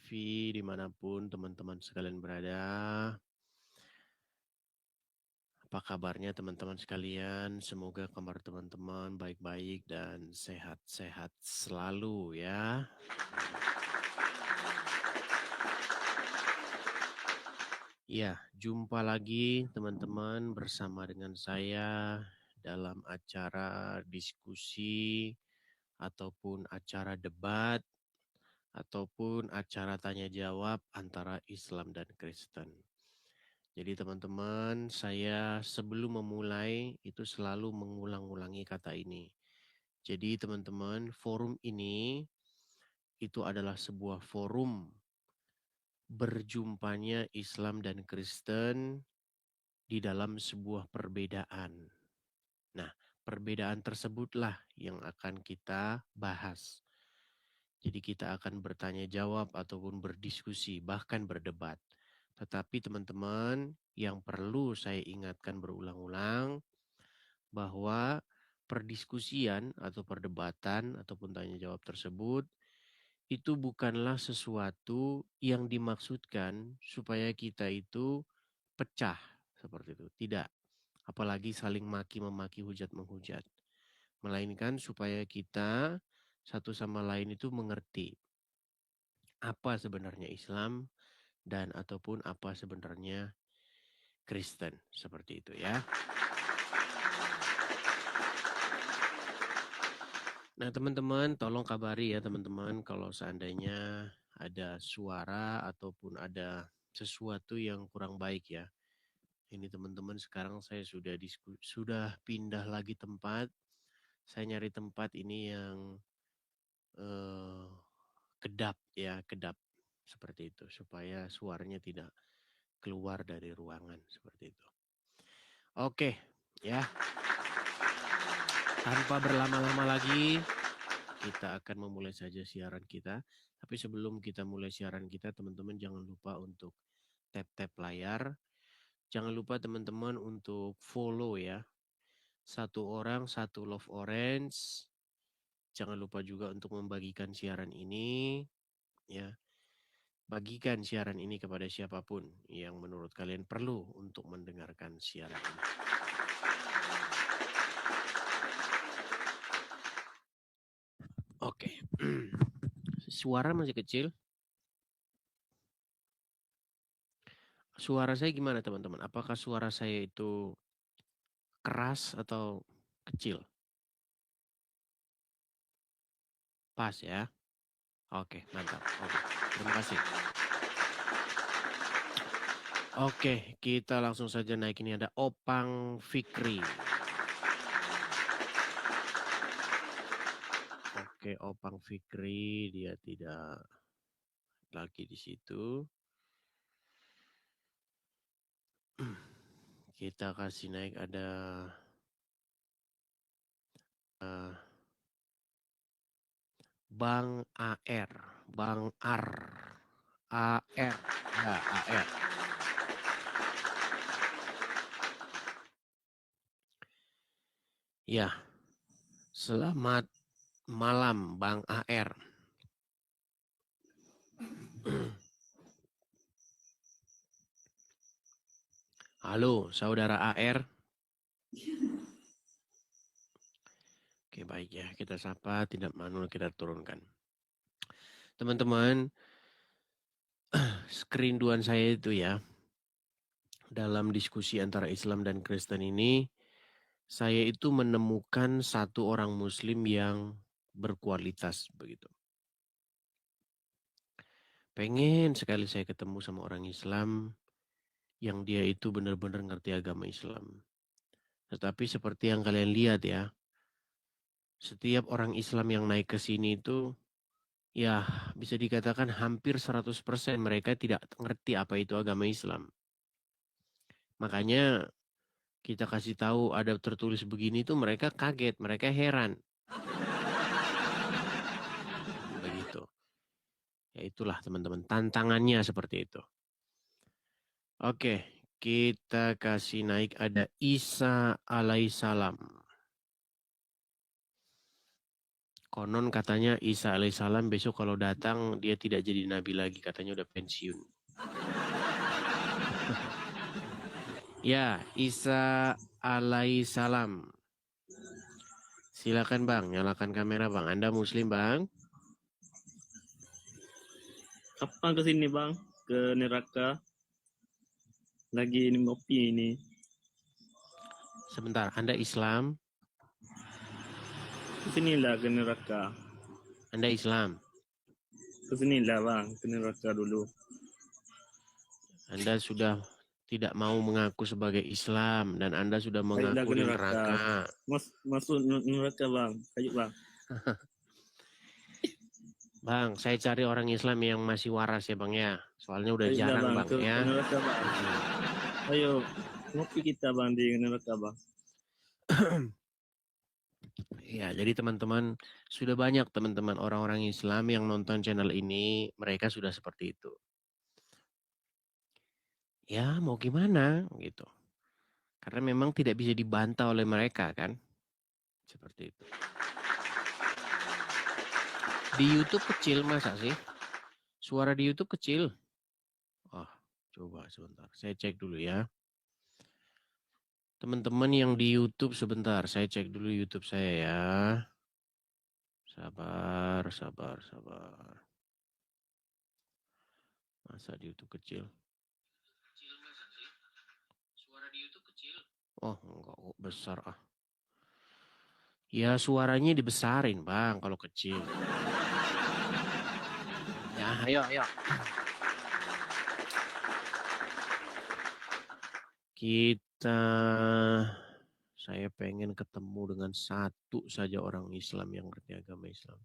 dimanapun teman-teman sekalian berada. Apa kabarnya teman-teman sekalian? Semoga kabar teman-teman baik-baik dan sehat-sehat selalu ya. Ya, jumpa lagi teman-teman bersama dengan saya dalam acara diskusi ataupun acara debat ataupun acara tanya jawab antara Islam dan Kristen. Jadi teman-teman, saya sebelum memulai itu selalu mengulang-ulangi kata ini. Jadi teman-teman, forum ini itu adalah sebuah forum berjumpanya Islam dan Kristen di dalam sebuah perbedaan. Nah, perbedaan tersebutlah yang akan kita bahas. Jadi kita akan bertanya jawab ataupun berdiskusi, bahkan berdebat. Tetapi teman-teman, yang perlu saya ingatkan berulang-ulang bahwa perdiskusian atau perdebatan ataupun tanya jawab tersebut itu bukanlah sesuatu yang dimaksudkan supaya kita itu pecah seperti itu. Tidak. Apalagi saling maki-memaki, hujat-menghujat. Melainkan supaya kita satu sama lain itu mengerti apa sebenarnya Islam dan ataupun apa sebenarnya Kristen, seperti itu ya. Nah teman-teman, tolong kabari ya teman-teman kalau seandainya ada suara ataupun ada sesuatu yang kurang baik ya. Ini teman-teman, sekarang saya sudah pindah lagi tempat. Saya nyari tempat ini yang kedap ya, kedap seperti itu supaya suaranya tidak keluar dari ruangan seperti itu. Oke, ya. Tanpa berlama-lama lagi, kita akan memulai saja siaran kita. Tapi sebelum kita mulai siaran kita, teman-teman jangan lupa untuk tap-tap layar. Jangan lupa teman-teman untuk follow ya. Satu orang, satu love orange. Jangan lupa juga untuk membagikan siaran ini. Ya, bagikan siaran ini kepada siapapun yang menurut kalian perlu untuk mendengarkan siaran ini. Oke. Suara masih kecil. Suara saya gimana teman-teman? Apakah suara saya itu keras atau kecil? Pas ya. Oke, mantap. Oke, terima kasih. Oke, kita langsung saja naik. Ini ada Opang Fikri. Oke, Opang Fikri dia tidak lagi di situ. Kita kasih naik ada Bang AR, Bang AR, AR, ya AR. Ya, selamat malam Bang AR. Halo, saudara AR. Oke, baik ya. Kita sapa, tidak manual kita turunkan. Teman-teman, kerinduan saya itu ya, dalam diskusi antara Islam dan Kristen ini, saya itu menemukan satu orang Muslim yang berkualitas begitu. Pengen sekali saya ketemu sama orang Islam yang dia itu benar-benar ngerti agama Islam. Tetapi seperti yang kalian lihat ya, setiap orang Islam yang naik ke sini itu ya bisa dikatakan hampir 100% mereka tidak ngerti apa itu agama Islam. Makanya kita kasih tahu ada tertulis begini tuh mereka kaget, mereka heran. Begitu. Ya itulah teman-teman, tantangannya seperti itu. Oke, kita kasih naik ada Isa alaihissalam. Konon katanya Isa alaihissalam besok kalau datang dia tidak jadi nabi lagi, katanya udah pensiun. Ya, Isa alaihissalam. Silakan Bang, nyalakan kamera Bang. Anda Muslim Bang? Kapan ke sini Bang? Ke neraka? Lagi ini ngopi ini. Sebentar, Anda Islam? Kesinilah ke neraka. Anda Islam? Kesinilah Bang, ke neraka dulu. Anda sudah tidak mau mengaku sebagai Islam dan Anda sudah mengaku di neraka. Masuk neraka Bang. Ayo Bang. Bang, saya cari orang Islam yang masih waras ya Bang ya. Soalnya udah Ayo jarang Bang, Bang ya. Ke neraka Bang. Ayo, ngopi kita Bang di neraka Bang. Ya, jadi teman-teman, sudah banyak teman-teman orang-orang Islam yang nonton channel ini, mereka sudah seperti itu. Ya, mau gimana gitu. Karena memang tidak bisa dibantah oleh mereka kan. Seperti itu. Di YouTube kecil masa sih? Suara di YouTube kecil. Oh, coba sebentar. Saya cek dulu ya. Teman-teman yang di YouTube sebentar. Saya cek dulu YouTube saya ya. Sabar. Masa di YouTube kecil? Suara di YouTube kecil. Oh, enggak kok besar ah. Ya suaranya dibesarin Bang kalau kecil. Ya, ayo. Saya pengen ketemu dengan satu saja orang Islam yang ngerti agama Islam.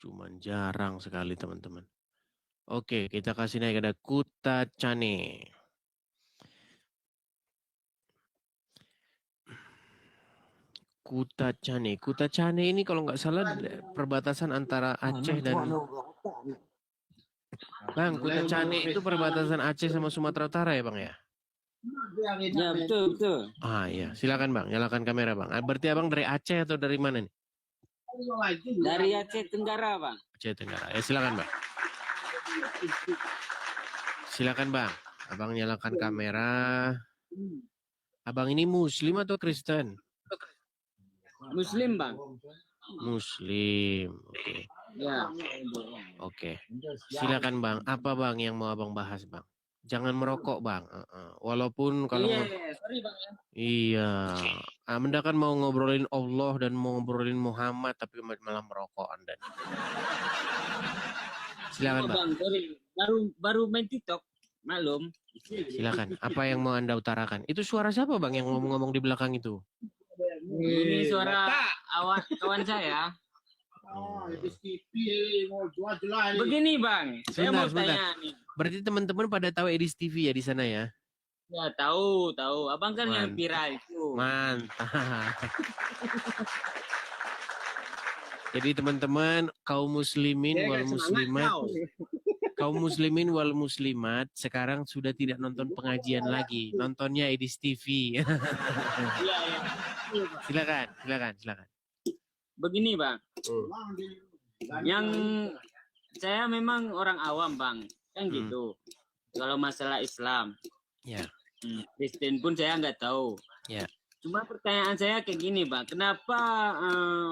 Cuman jarang sekali teman-teman. Oke, kita kasih naik ada Kuta Cane. Kuta Cane ini kalau nggak salah perbatasan antara Aceh dan... Bang, Kuta Cane itu perbatasan Aceh sama Sumatera Utara ya Bang ya? Ya betul. Ah iya, silakan Bang, nyalakan kamera Bang. Berarti Abang dari Aceh atau dari mana nih? Dari Aceh Tenggara Bang. Aceh Tenggara. Ya silakan Bang. Silakan Bang. Abang nyalakan kamera. Abang ini Muslim atau Kristen? Muslim Bang. Muslim. Oke. Ya. Oke. Silakan Bang. Apa Bang yang mau Abang bahas Bang? Jangan merokok Bang. Walaupun kalau sorry Bang ya. Iya. Anda kan mau ngobrolin Allah dan mau ngobrolin Muhammad tapi malah merokok Anda. Silakan Bang. Sorry. Baru main TikTok. Malum. Silakan. Apa yang mau Anda utarakan? Itu suara siapa Bang yang ngomong-ngomong di belakang itu? Ini suara kawan saya. Begini Bang, saya mau tanya nih. Berarti teman-teman pada tahu Edis TV ya di sana ya? Ya tahu. Abang kan yang viral itu. Mantap. Jadi teman-teman kaum muslimin wal muslimat sekarang sudah tidak nonton pengajian lagi, nontonnya Edis TV. Iya. Silakan. Begini Bang, yang saya memang orang awam Bang, kan gitu. Kalau masalah Islam, ya. Kristen pun saya nggak tahu. Ya. Cuma pertanyaan saya kayak gini Bang, kenapa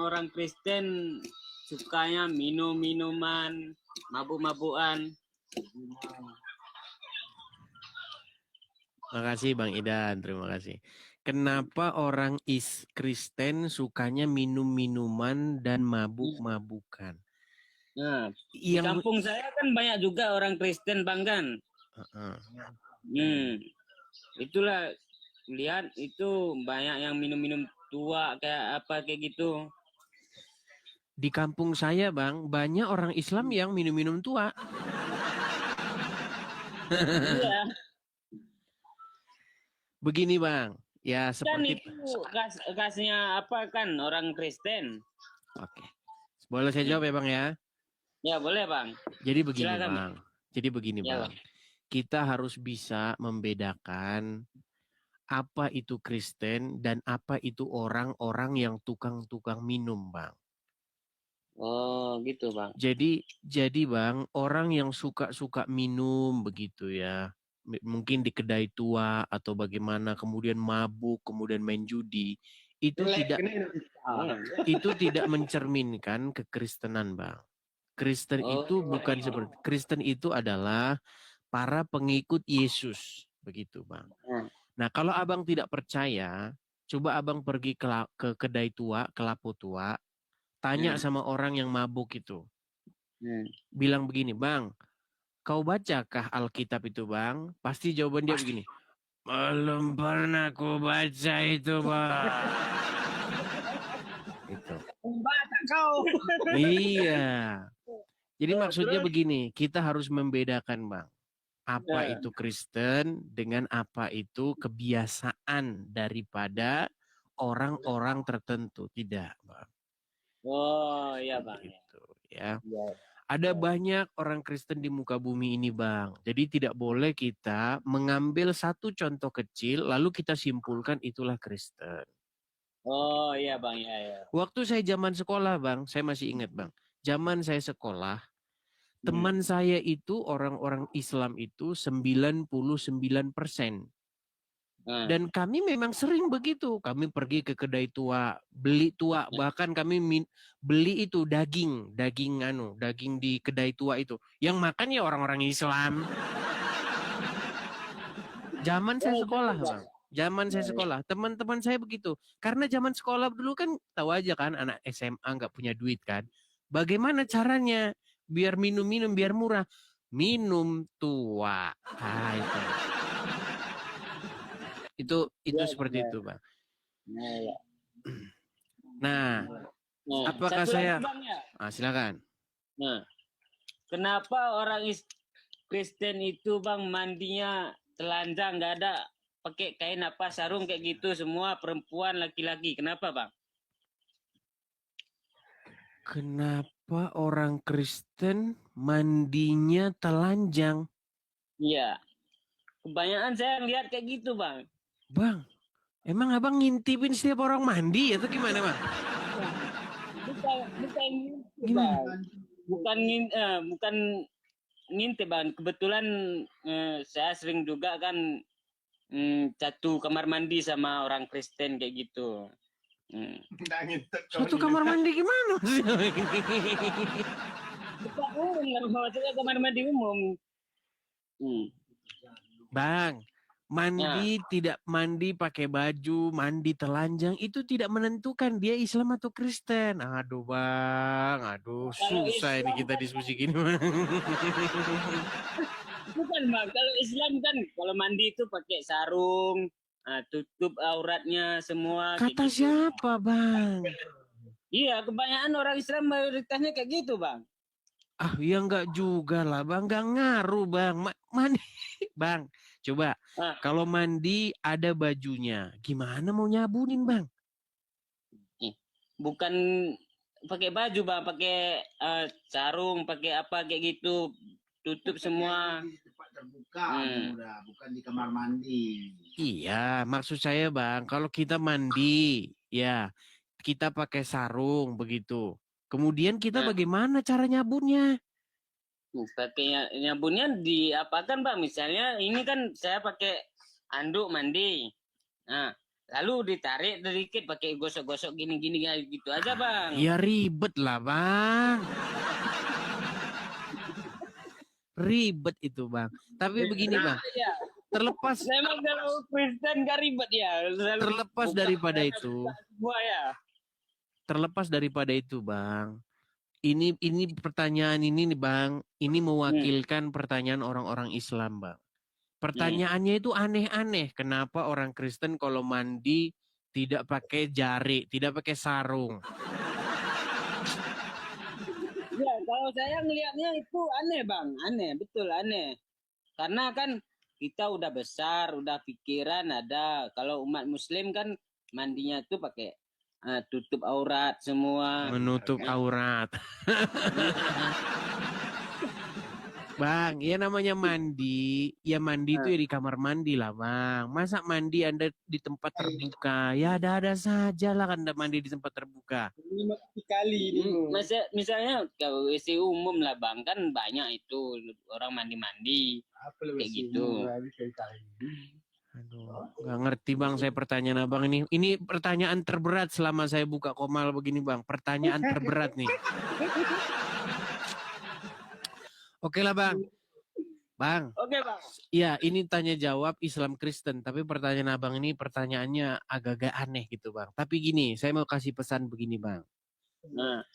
orang Kristen sukanya minuman, mabuk-mabukan? Makasih Bang Idan, terima kasih. Kenapa orang Kristen sukanya minum-minuman dan mabuk-mabukan? Nah, di kampung saya kan banyak juga orang Kristen Bang kan. Itulah lihat itu banyak yang minum-minum tua kayak gitu. Di kampung saya Bang, banyak orang Islam yang minum-minum tua. Iya. Begini Bang, ya seperti... Kan itu gasnya apa kan orang Kristen. Oke. Boleh saya jawab ya Bang ya? Ya boleh Bang. Jadi begini Silakan, Bang. Jadi begini ya, Bang. Kita harus bisa membedakan apa itu Kristen dan apa itu orang-orang yang tukang-tukang minum Bang. Oh, gitu, Bang. Jadi Bang, orang yang suka minum begitu ya, mungkin di kedai tua atau bagaimana, kemudian mabuk, kemudian main judi, itu tidak mencerminkan kekristenan, Bang. Kristen itu bukan seperti Kristen itu adalah para pengikut Yesus, begitu, Bang. Nah, kalau Abang tidak percaya, coba Abang pergi ke kedai tua, ke lapo tua, tanya sama orang yang mabuk itu. Bilang begini, Bang, kau bacakah Alkitab itu, Bang? Pasti jawaban dia begini, belum pernah ku baca itu, Bang. Itu. Baca kau. Iya. Jadi maksudnya begini, kita harus membedakan, Bang. Apa Ya. itu Kristen dengan apa itu kebiasaan daripada orang-orang tertentu. Tidak, Bang. Oh, iya, Bang. Gitu, ya. Ya. Ada banyak orang Kristen di muka bumi ini, Bang. Jadi tidak boleh kita mengambil satu contoh kecil lalu kita simpulkan itulah Kristen. Oh, iya, Bang. Ya. Waktu saya zaman sekolah, Bang, saya masih ingat, Bang. Zaman saya sekolah, teman saya itu orang-orang Islam itu 99%. Dan kami memang sering begitu. Kami pergi ke kedai tua, beli tua, bahkan kami beli itu daging di kedai tua itu. Yang makan ya orang-orang Islam. Zaman saya sekolah, Bang. Zaman saya sekolah, teman-teman saya begitu. Karena zaman sekolah dulu kan tahu aja kan anak SMA nggak punya duit kan. Bagaimana caranya biar minum-minum biar murah? Minum tua. Nah, itu seperti itu, Bang. Nah, apakah saya? Bang, ya? Silakan. Nah, kenapa orang Kristen itu, Bang, mandinya telanjang, nggak ada pakai kain apa sarung kayak gitu, semua perempuan laki-laki? Kenapa, Bang? Kenapa orang Kristen mandinya telanjang? Iya. Kebanyakan saya lihat kayak gitu, Bang. Bang, emang abang ngintipin setiap orang mandi atau gimana, Bang? Bukan gimana? Bukan ngintip, Bang. Kebetulan saya sering juga kan satu kamar mandi sama orang Kristen kayak gitu. Satu kamar mandi gimana? Maksudnya kamar mandi umum. Bang, mandi tidak mandi pakai baju, mandi telanjang itu tidak menentukan dia Islam atau Kristen. Aduh, Bang, susah ini kita diskusi gini, Bang. Bukan, Bang, kalau Islam kan kalau mandi itu pakai sarung, tutup auratnya semua. Kata gitu. Siapa, Bang? Iya, kebanyakan orang Islam mayoritasnya kayak gitu, Bang. Ya enggak juga lah, Bang. Enggak ngaruh, Bang. Mandi, Bang. Coba, kalau mandi ada bajunya, gimana mau nyabunin, Bang? Bukan pakai baju, Bang, pakai sarung, pakai apa kayak gitu, tutup semua. Tempat terbuka, bukan di kamar mandi. Iya, maksud saya, Bang, kalau kita mandi, ya kita pakai sarung begitu. Kemudian kita bagaimana cara nyabunnya? Pakai nyabunnya diapakan, Bang? Misalnya ini kan saya pakai anduk mandi. Nah, lalu ditarik sedikit pakai gosok-gosok gini-gini gitu aja, Bang. Ya ribet lah, Bang. Ribet itu, Bang. Tapi begini, Bang. Ya. Terlepas memang kalau Kristen gak ribet ya. Terlepas daripada itu. Semua ya. Terlepas daripada itu, Bang. Ini pertanyaan ini nih, Bang. Ini mewakilkan pertanyaan orang-orang Islam, Bang. Pertanyaannya itu aneh-aneh. Kenapa orang Kristen kalau mandi tidak pakai jari, tidak pakai sarung? Ya, kalau saya ngelihatnya itu aneh, Bang. Aneh, betul aneh. Karena kan kita udah besar, udah pikiran ada. Kalau umat Muslim kan mandinya tuh pakai tutup aurat semua. Menutup aurat. Bang, ya namanya mandi. Ya mandi itu ya di kamar mandi lah, Bang. Masa mandi Anda di tempat terbuka? Ya ada-ada saja lah Anda mandi di tempat terbuka. Kali ini. Misalnya kalau WC umum lah bang, kan banyak itu orang mandi-mandi kayak gitu. Aduh, nggak ngerti Bang saya pertanyaan Abang ini. Ini pertanyaan terberat selama saya buka Komal begini Bang. Pertanyaan terberat nih. Oke lah Bang. Bang, Oke bang. ya ini tanya jawab Islam Kristen. Tapi pertanyaan Abang ini pertanyaannya agak-agak aneh gitu Bang. Tapi gini, saya mau kasih pesan begini Bang. Nah,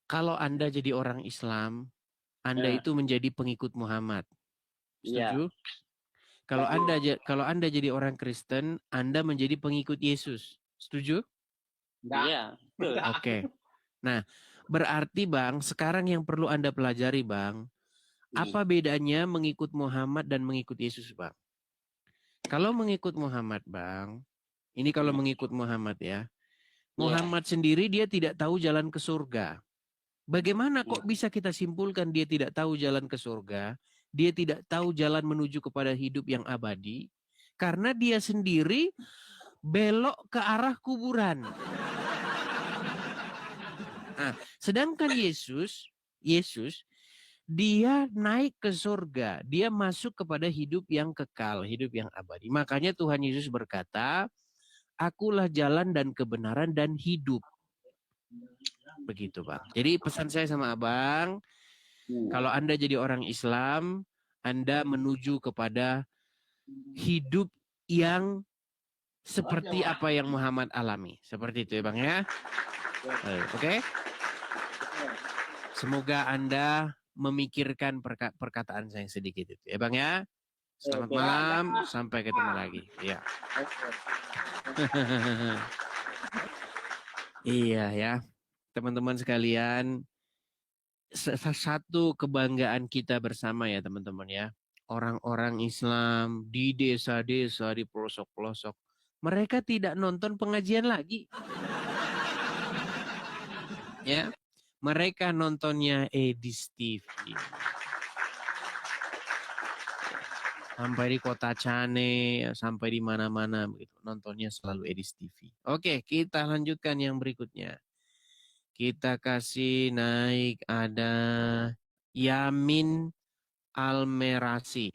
Kalau Anda jadi orang Islam, Anda itu menjadi pengikut Muhammad. Setuju? Kalau Anda jadi orang Kristen, Anda menjadi pengikut Yesus. Setuju? iya. Oke. Nah, berarti Bang, sekarang yang perlu Anda pelajari Bang, apa bedanya mengikut Muhammad dan mengikut Yesus Bang? Kalau mengikut Muhammad Bang, ini kalau mengikut Muhammad ya, Muhammad sendiri dia tidak tahu jalan ke surga. Bagaimana kok bisa kita simpulkan dia tidak tahu jalan ke surga? Dia tidak tahu jalan menuju kepada hidup yang abadi? Karena dia sendiri belok ke arah kuburan. Nah, sedangkan Yesus dia naik ke surga. Dia masuk kepada hidup yang kekal, hidup yang abadi. Makanya Tuhan Yesus berkata, akulah jalan dan kebenaran dan hidup. Begitu Bang. Jadi pesan saya sama Abang, kalau Anda jadi orang Islam, Anda menuju kepada hidup yang seperti apa yang Muhammad alami. Seperti itu ya Bang ya. Oke? Semoga Anda memikirkan perkataan saya yang sedikit itu ya Bang ya. Selamat malam, sampai ketemu lagi. Ya. Iya ya. Teman-teman sekalian, satu kebanggaan kita bersama ya teman-teman ya. Orang-orang Islam di desa-desa, di pelosok-pelosok, mereka tidak nonton pengajian lagi. Ya. Mereka nontonnya Edis TV. Sampai di kota Cane, sampai di mana-mana begitu. Nontonnya selalu Edis TV. Oke, kita lanjutkan yang berikutnya. Kita kasih naik ada Yamin Almerasi.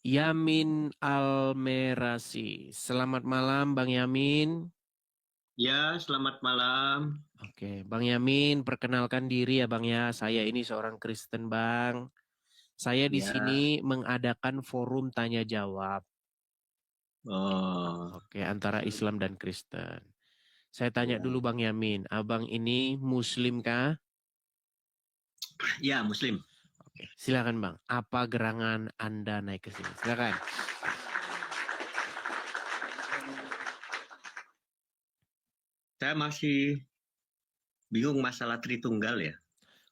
Yamin Almerasi. Selamat malam Bang Yamin. Ya, selamat malam. Oke, Bang Yamin, perkenalkan diri ya Bang ya. Saya ini seorang Kristen Bang. Saya di sini mengadakan forum tanya jawab. Oh, Oke, antara Islam dan Kristen. Saya tanya dulu Bang Yamin, Abang ini Muslim kah? ya Muslim. Oke, silakan Bang. Apa gerangan Anda naik ke sini? Silakan. Saya masih bingung masalah Tritunggal ya.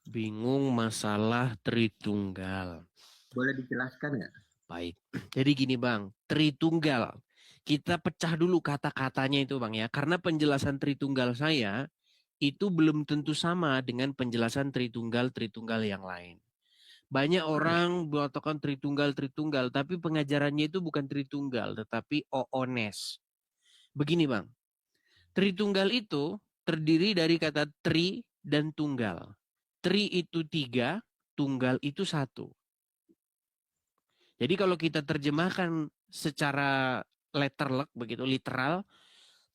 Bingung masalah Tritunggal. Boleh dijelaskan nggak? Baik. Jadi gini Bang, Tritunggal. Kita pecah dulu kata-katanya itu Bang ya. Karena penjelasan Tritunggal saya itu belum tentu sama dengan penjelasan Tritunggal yang lain. Banyak orang mengatakan Tritunggal, tapi pengajarannya itu bukan Tritunggal, tetapi Oones. Begini Bang, Tritunggal itu terdiri dari kata tri dan tunggal. Tri itu 3, tunggal itu 1. Jadi kalau kita terjemahkan secara letterlek begitu literal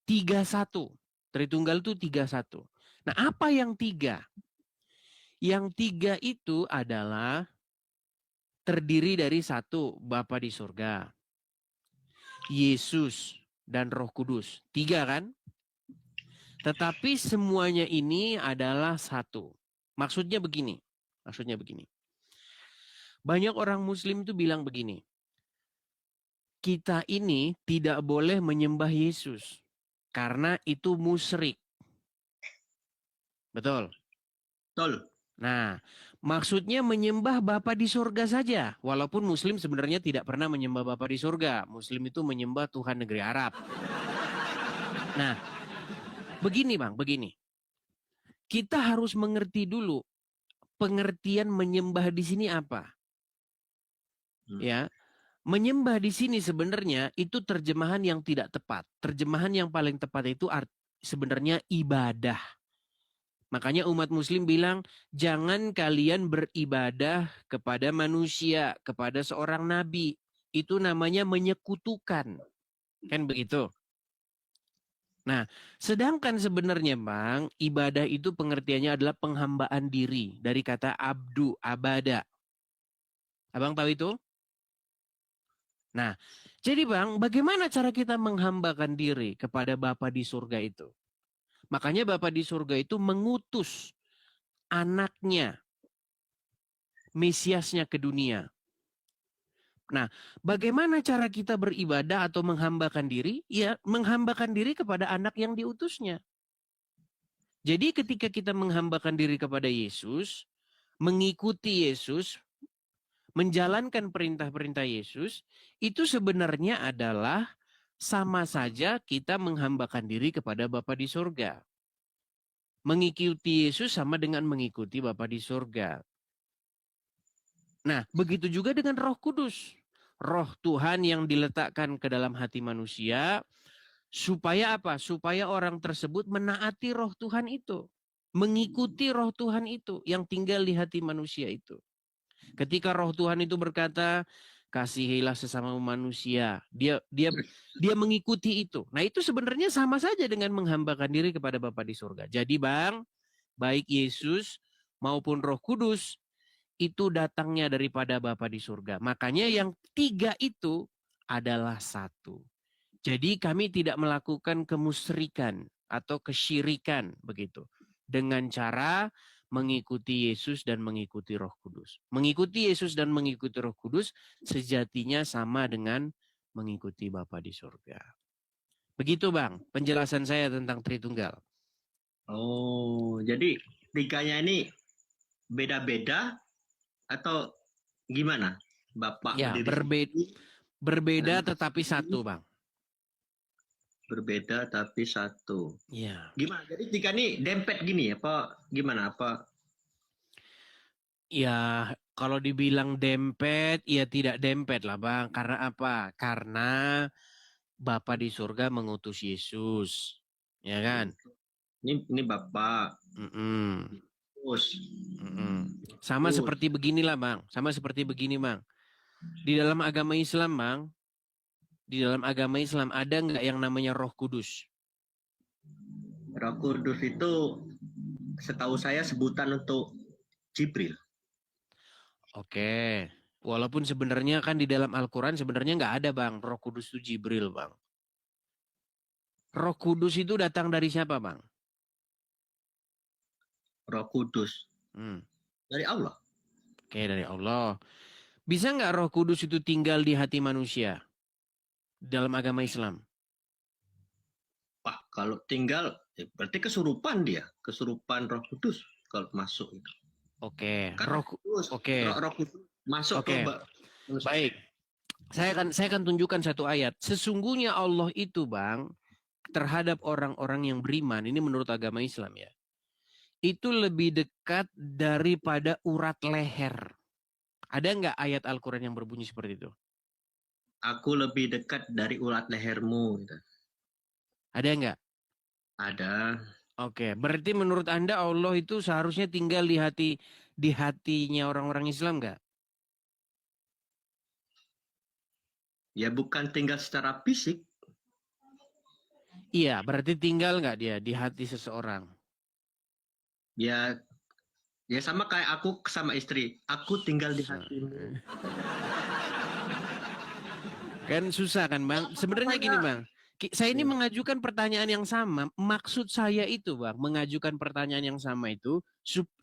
3-1. Tritunggal itu 3-1. Nah, apa yang 3? Yang 3 itu adalah terdiri dari 1, Bapa di surga, Yesus dan Roh Kudus. 3 kan? Tetapi semuanya ini adalah 1. Maksudnya begini. Banyak orang Muslim itu bilang begini. Kita ini tidak boleh menyembah Yesus karena itu musyrik. Betul? Betul. Nah, maksudnya menyembah Bapa di surga saja. Walaupun Muslim sebenarnya tidak pernah menyembah Bapa di surga. Muslim itu menyembah Tuhan negeri Arab. Nah, Begini Bang, begini. Kita harus mengerti dulu pengertian menyembah di sini apa. Ya, menyembah di sini sebenarnya itu terjemahan yang tidak tepat. Terjemahan yang paling tepat itu sebenarnya ibadah. Makanya umat muslim bilang, jangan kalian beribadah kepada manusia, kepada seorang nabi. Itu namanya menyekutukan. Kan begitu? Nah, sedangkan sebenarnya Bang, ibadah itu pengertiannya adalah penghambaan diri. Dari kata abdu, abada. Abang tahu itu? Nah, jadi Bang, bagaimana cara kita menghambakan diri kepada Bapa di surga itu? Makanya Bapa di surga itu mengutus anaknya, Mesiasnya ke dunia. Nah, bagaimana cara kita beribadah atau menghambakan diri? Ya, menghambakan diri kepada anak yang diutusnya. Jadi ketika kita menghambakan diri kepada Yesus, mengikuti Yesus, menjalankan perintah-perintah Yesus, itu sebenarnya adalah sama saja kita menghambakan diri kepada Bapa di surga. Mengikuti Yesus sama dengan mengikuti Bapa di surga. Nah, begitu juga dengan Roh Kudus. Roh Tuhan yang diletakkan ke dalam hati manusia, supaya apa? Supaya orang tersebut menaati Roh Tuhan itu. Mengikuti Roh Tuhan itu yang tinggal di hati manusia itu. Ketika Roh Tuhan itu berkata, kasihilah sesama manusia. Dia mengikuti itu. Nah, itu sebenarnya sama saja dengan menghambakan diri kepada Bapa di surga. Jadi Bang, baik Yesus maupun Roh Kudus itu datangnya daripada Bapa di surga. Makanya yang tiga itu adalah satu. Jadi kami tidak melakukan kemusyrikan atau kesyirikan begitu. Dengan cara mengikuti Yesus dan mengikuti Roh Kudus. Mengikuti Yesus dan mengikuti Roh Kudus sejatinya sama dengan mengikuti Bapa di surga. Begitu Bang, penjelasan saya tentang Tritunggal. Oh, jadi tiganya ini beda-beda atau gimana? Bapak Ya, berbeda tetapi satu Bang. Berbeda tapi satu. Ya. Gimana? Jadi tiga ini dempet gini apa gimana? Apa? Ya, kalau dibilang dempet, ya tidak dempet lah Bang. Karena apa? Karena Bapa di surga mengutus Yesus. Ya kan? Ini Bapak. Terus. Sama seperti beginilah Bang. Sama seperti begini Bang. Di dalam agama Islam Bang, di dalam agama Islam ada nggak yang namanya Roh Kudus? Roh Kudus itu setahu saya sebutan untuk Jibril. Oke. Walaupun sebenarnya kan di dalam Al-Quran sebenarnya nggak ada Bang. Roh Kudus itu Jibril Bang. Roh Kudus itu datang dari siapa Bang? Roh Kudus. Dari Allah. Oke, dari Allah. Bisa nggak Roh Kudus itu tinggal di hati manusia? Dalam agama Islam. Wah, kalau tinggal berarti kesurupan dia. Kesurupan Roh Kudus kalau masuk itu. Oke. Roh Kudus masuk ke baik. Saya akan tunjukkan satu ayat. Sesungguhnya Allah itu Bang, terhadap orang-orang yang beriman, ini menurut agama Islam ya, itu lebih dekat daripada urat leher. Ada nggak ayat Al-Quran yang berbunyi seperti itu? Aku lebih dekat dari urat lehermu. Gitu. Ada nggak? Ada. Oke, berarti menurut Anda Allah itu seharusnya tinggal di hatinya orang-orang Islam nggak? Ya bukan tinggal secara fisik. Iya, berarti tinggal nggak dia di hati seseorang? Ya sama kayak aku sama istri. Aku tinggal di hatimu. Kan susah kan Bang? Sebenarnya gini Bang. Saya ini mengajukan pertanyaan yang sama. Maksud saya itu Bang, mengajukan pertanyaan yang sama itu,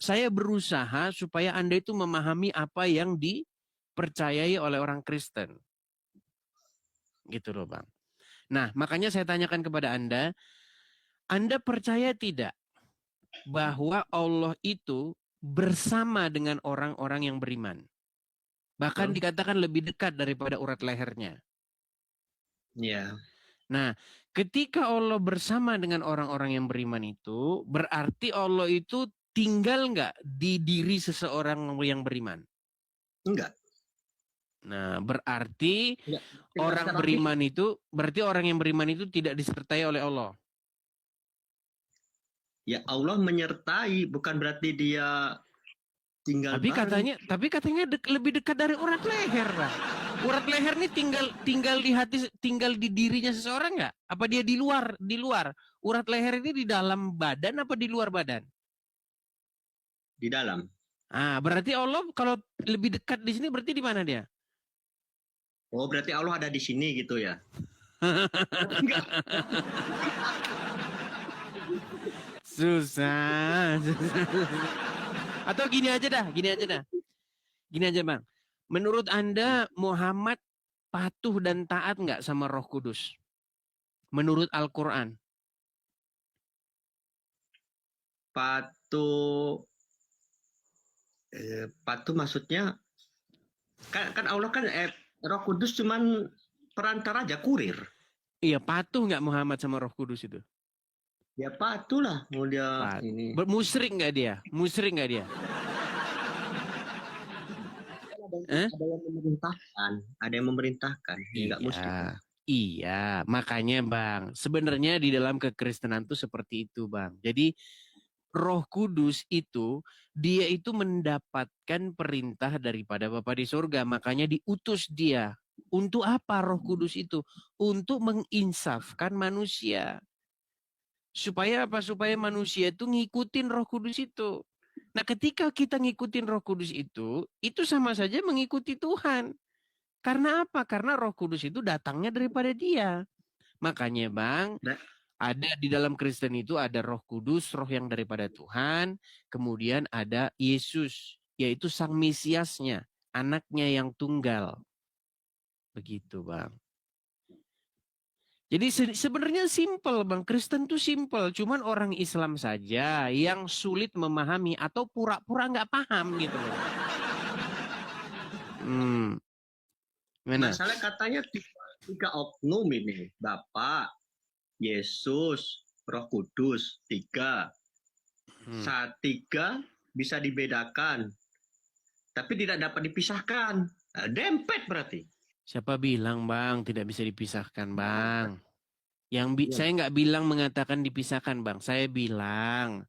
saya berusaha supaya Anda itu memahami apa yang dipercayai oleh orang Kristen. Gitu loh Bang. Nah, makanya saya tanyakan kepada Anda percaya tidak bahwa Allah itu bersama dengan orang-orang yang beriman? Bahkan dikatakan lebih dekat daripada urat lehernya. Iya. Nah, ketika Allah bersama dengan orang-orang yang beriman itu, berarti Allah itu tinggal nggak di diri seseorang yang beriman? Enggak. Nah, berarti Enggak. orang beriman itu, berarti orang yang beriman itu tidak disertai oleh Allah. Ya Allah menyertai, bukan berarti dia tinggal Tapi katanya lebih dekat dari urat leher, Bang. Urat leher ini tinggal di hati, tinggal di dirinya seseorang nggak? Apa dia di luar? Di luar. Urat leher ini di dalam badan apa di luar badan? di dalam. Ah, berarti Allah kalau lebih dekat di sini berarti di mana dia? Oh, berarti Allah ada di sini gitu ya? Susah. Atau gini aja dah. Gini aja, Bang. Menurut Anda Muhammad patuh dan taat nggak sama Roh Kudus? Menurut Al-Quran. Patuh maksudnya kan Allah kan Roh Kudus cuman perantara aja, kurir. Iya, patuh nggak Muhammad sama Roh Kudus itu? Ya patuh lah, mau dia ini. Musyrik nggak dia? Musyrik nggak dia? Ada yang memerintahkan, enggak musyrik. Iya, makanya Bang, sebenarnya di dalam kekristenan itu seperti itu Bang. Jadi Roh Kudus itu dia itu mendapatkan perintah daripada Bapa di surga, makanya diutus dia. Untuk apa Roh Kudus itu? Untuk menginsafkan manusia. Supaya apa? Supaya manusia itu ngikutin Roh Kudus itu. Nah, ketika kita ngikutin Roh Kudus itu sama saja mengikuti Tuhan. Karena apa? Karena Roh Kudus itu datangnya daripada Dia. Makanya, Bang, ada di dalam Kristen itu ada Roh Kudus, roh yang daripada Tuhan, kemudian ada Yesus, yaitu Sang Mesiasnya, anaknya yang tunggal. Begitu, Bang. Jadi sebenarnya simpel, Bang. Kristen tuh simpel, cuman orang Islam saja yang sulit memahami atau pura-pura nggak paham gitu loh. Masalah katanya tiga oknum ini, Bapak, Yesus, Roh Kudus, tiga. Saat tiga bisa dibedakan, tapi tidak dapat dipisahkan. Nah, dempet berarti. Siapa bilang Bang tidak bisa dipisahkan Bang? Saya nggak bilang mengatakan dipisahkan Bang. Saya bilang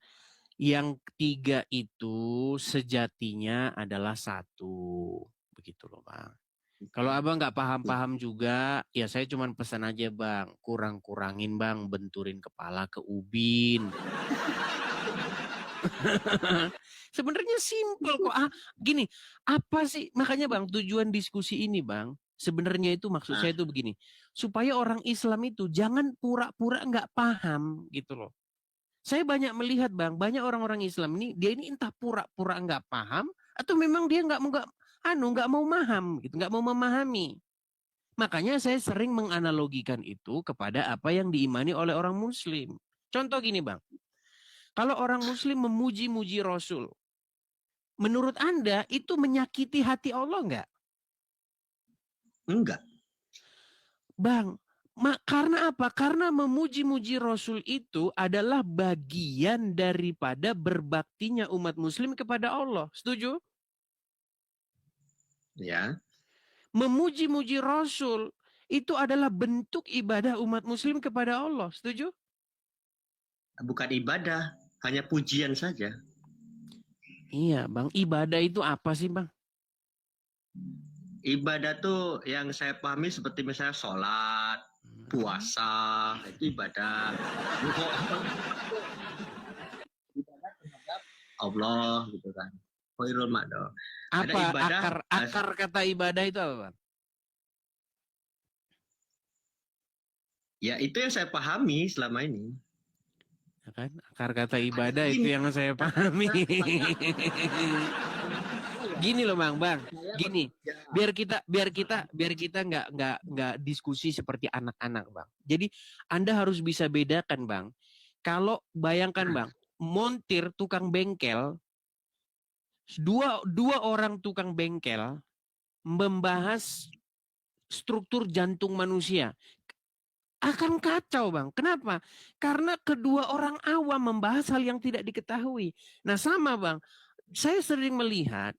yang tiga itu sejatinya adalah satu. Begitu loh Bang. Kalau Abang nggak paham-paham juga, ya saya cuma pesan aja Bang. Kurang-kurangin Bang, benturin kepala ke ubin. Sebenarnya simpel kok. Gini, apa sih? Makanya Bang, tujuan diskusi ini Bang, sebenarnya itu maksud saya itu begini. Supaya orang Islam itu jangan pura-pura nggak paham gitu loh. Saya banyak melihat Bang, banyak orang-orang Islam ini, dia ini entah pura-pura nggak paham, atau memang dia nggak mau paham gitu, nggak mau memahami. Makanya saya sering menganalogikan itu kepada apa yang diimani oleh orang Muslim. Contoh gini Bang, kalau orang Muslim memuji-muji Rasul, menurut Anda itu menyakiti hati Allah enggak? Enggak. Bang, karena apa? Karena memuji-muji Rasul itu adalah bagian daripada berbaktinya umat Muslim kepada Allah. Setuju? Ya. Memuji-muji Rasul itu adalah bentuk ibadah umat Muslim kepada Allah. Setuju? Bukan ibadah, hanya pujian saja. Iya, Bang. Ibadah itu apa sih, Bang? Ibadah tuh yang saya pahami seperti misalnya sholat, puasa, itu ibadah. Ibadah terhadap Allah gitu kan. Khairul ma'do. Apa akar kata ibadah itu apa, Bang? Ya itu yang saya pahami selama ini. Ya kan? Akar kata ibadah itu yang saya pahami. Gini loh Bang, gini. Biar kita nggak diskusi seperti anak-anak, Bang. Jadi Anda harus bisa bedakan, Bang. Kalau bayangkan, Bang, montir tukang bengkel, dua orang tukang bengkel membahas struktur jantung manusia. akan kacau, Bang. Kenapa? Karena kedua orang awam membahas hal yang tidak diketahui. Nah, sama, Bang. Saya sering melihat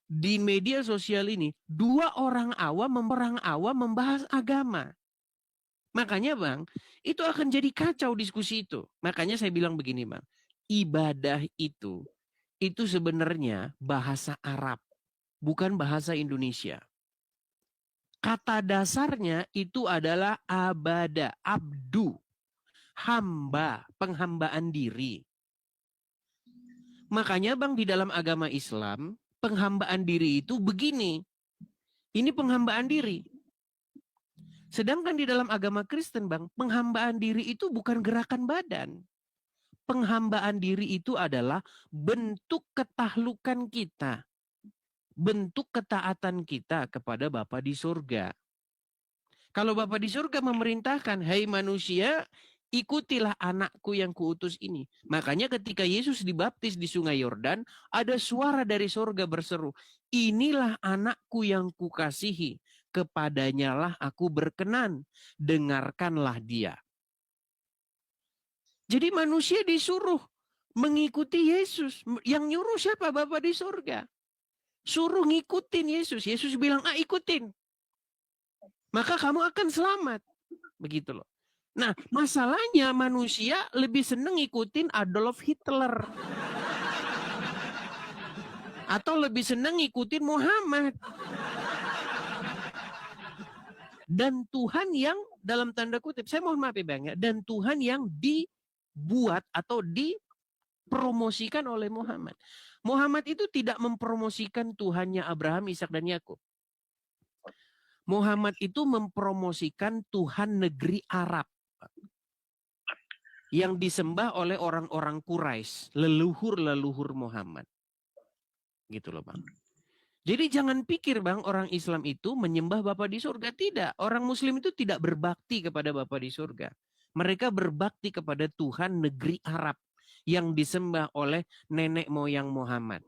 di media sosial ini, dua orang awam membahas agama. Makanya, Bang, itu akan jadi kacau diskusi itu. Makanya saya bilang begini, Bang. Ibadah itu sebenarnya bahasa Arab, bukan bahasa Indonesia. Kata dasarnya itu adalah abada, abdu, hamba, penghambaan diri. Makanya, Bang, di dalam agama Islam, penghambaan diri itu begini. Ini penghambaan diri. Sedangkan di dalam agama Kristen, Bang, penghambaan diri itu bukan gerakan badan. Penghambaan diri itu adalah bentuk ketahlukan kita. Bentuk ketaatan kita kepada Bapa di surga. Kalau Bapa di surga memerintahkan, "Hai manusia, ikutilah anakku yang kuutus ini." Makanya ketika Yesus dibaptis di sungai Yordan, ada suara dari surga berseru, "Inilah anakku yang kukasihi, kepadanya lah aku berkenan, dengarkanlah dia." Jadi manusia disuruh mengikuti Yesus. Yang nyuruh siapa? Bapa di surga. Suruh ngikutin Yesus. Yesus bilang, ikutin. Maka kamu akan selamat. Begitu loh. Nah, masalahnya manusia lebih seneng ngikutin Adolf Hitler. Atau lebih seneng ngikutin Muhammad. Dan Tuhan yang, dalam tanda kutip, saya mohon maaf ya Bang ya, dan Tuhan yang dibuat atau dipromosikan oleh Muhammad. Muhammad itu tidak mempromosikan Tuhannya Abraham, Ishak, dan Yakub. Muhammad itu mempromosikan Tuhan negeri Arab yang disembah oleh orang-orang Quraisy, leluhur-leluhur Muhammad. Gitu loh Bang. Jadi jangan pikir Bang orang Islam itu menyembah Bapa di surga. Tidak, orang Muslim itu tidak berbakti kepada Bapa di surga. Mereka berbakti kepada Tuhan negeri Arab yang disembah oleh nenek moyang Muhammad.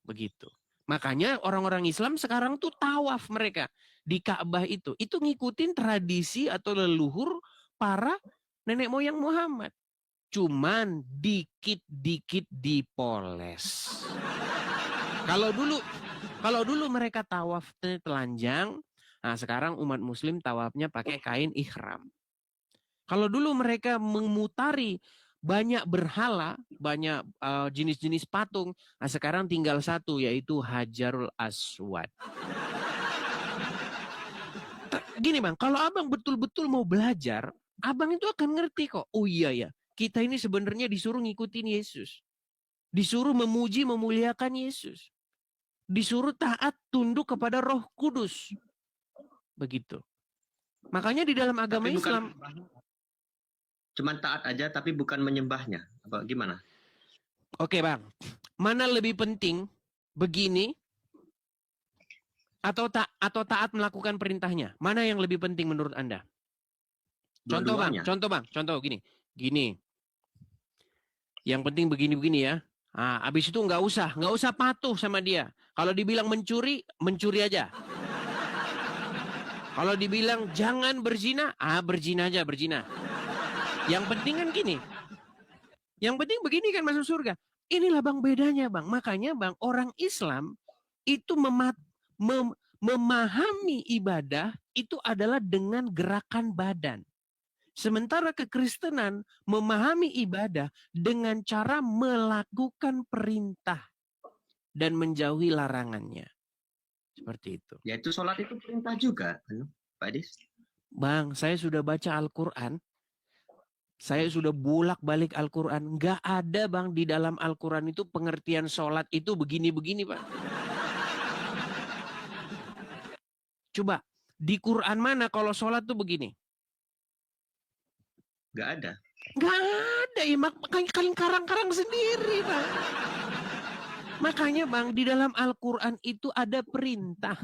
Begitu. Makanya orang-orang Islam sekarang tuh tawaf mereka di Ka'bah itu. Itu ngikutin tradisi atau leluhur para nenek moyang Muhammad. Cuman dikit-dikit dipoles. Kalau dulu mereka tawaf telanjang, nah sekarang umat Muslim tawafnya pakai kain ihram. Kalau dulu mereka memutari banyak berhala, banyak jenis-jenis patung. Nah, sekarang tinggal satu, yaitu Hajarul Aswad. Gini Bang, kalau Abang betul-betul mau belajar, Abang itu akan ngerti kok. Oh iya ya, kita ini sebenarnya disuruh ngikutin Yesus. Disuruh memuji, memuliakan Yesus. Disuruh taat, tunduk kepada Roh Kudus. Begitu. Makanya di dalam agama Islam, cuman taat aja tapi bukan menyembahnya. Apa gimana? Oke Bang, mana lebih penting begini atau taat melakukan perintahnya? Mana yang lebih penting menurut Anda? Contoh Bang, contoh gini. Yang penting begini-begini ya. Nah, habis itu nggak usah patuh sama dia. Kalau dibilang mencuri, mencuri aja. Kalau dibilang jangan berzina, berzina aja, berzina. Yang penting kan gini. Yang penting begini kan masuk surga. Inilah Bang bedanya Bang. Makanya Bang orang Islam itu memahami ibadah itu adalah dengan gerakan badan. Sementara kekristenan memahami ibadah dengan cara melakukan perintah dan menjauhi larangannya. Seperti itu. Yaitu sholat itu perintah juga, Pak Adis. Bang, saya sudah baca Al-Quran. Saya sudah bolak-balik Al-Quran. Nggak ada Bang di dalam Al-Quran itu pengertian sholat itu begini-begini Pak. Coba, di Quran mana kalau sholat tuh begini? Nggak ada. Nggak ada ya, makanya kalian karang-karang sendiri Bang. Makanya Bang, di dalam Al-Quran itu ada perintah.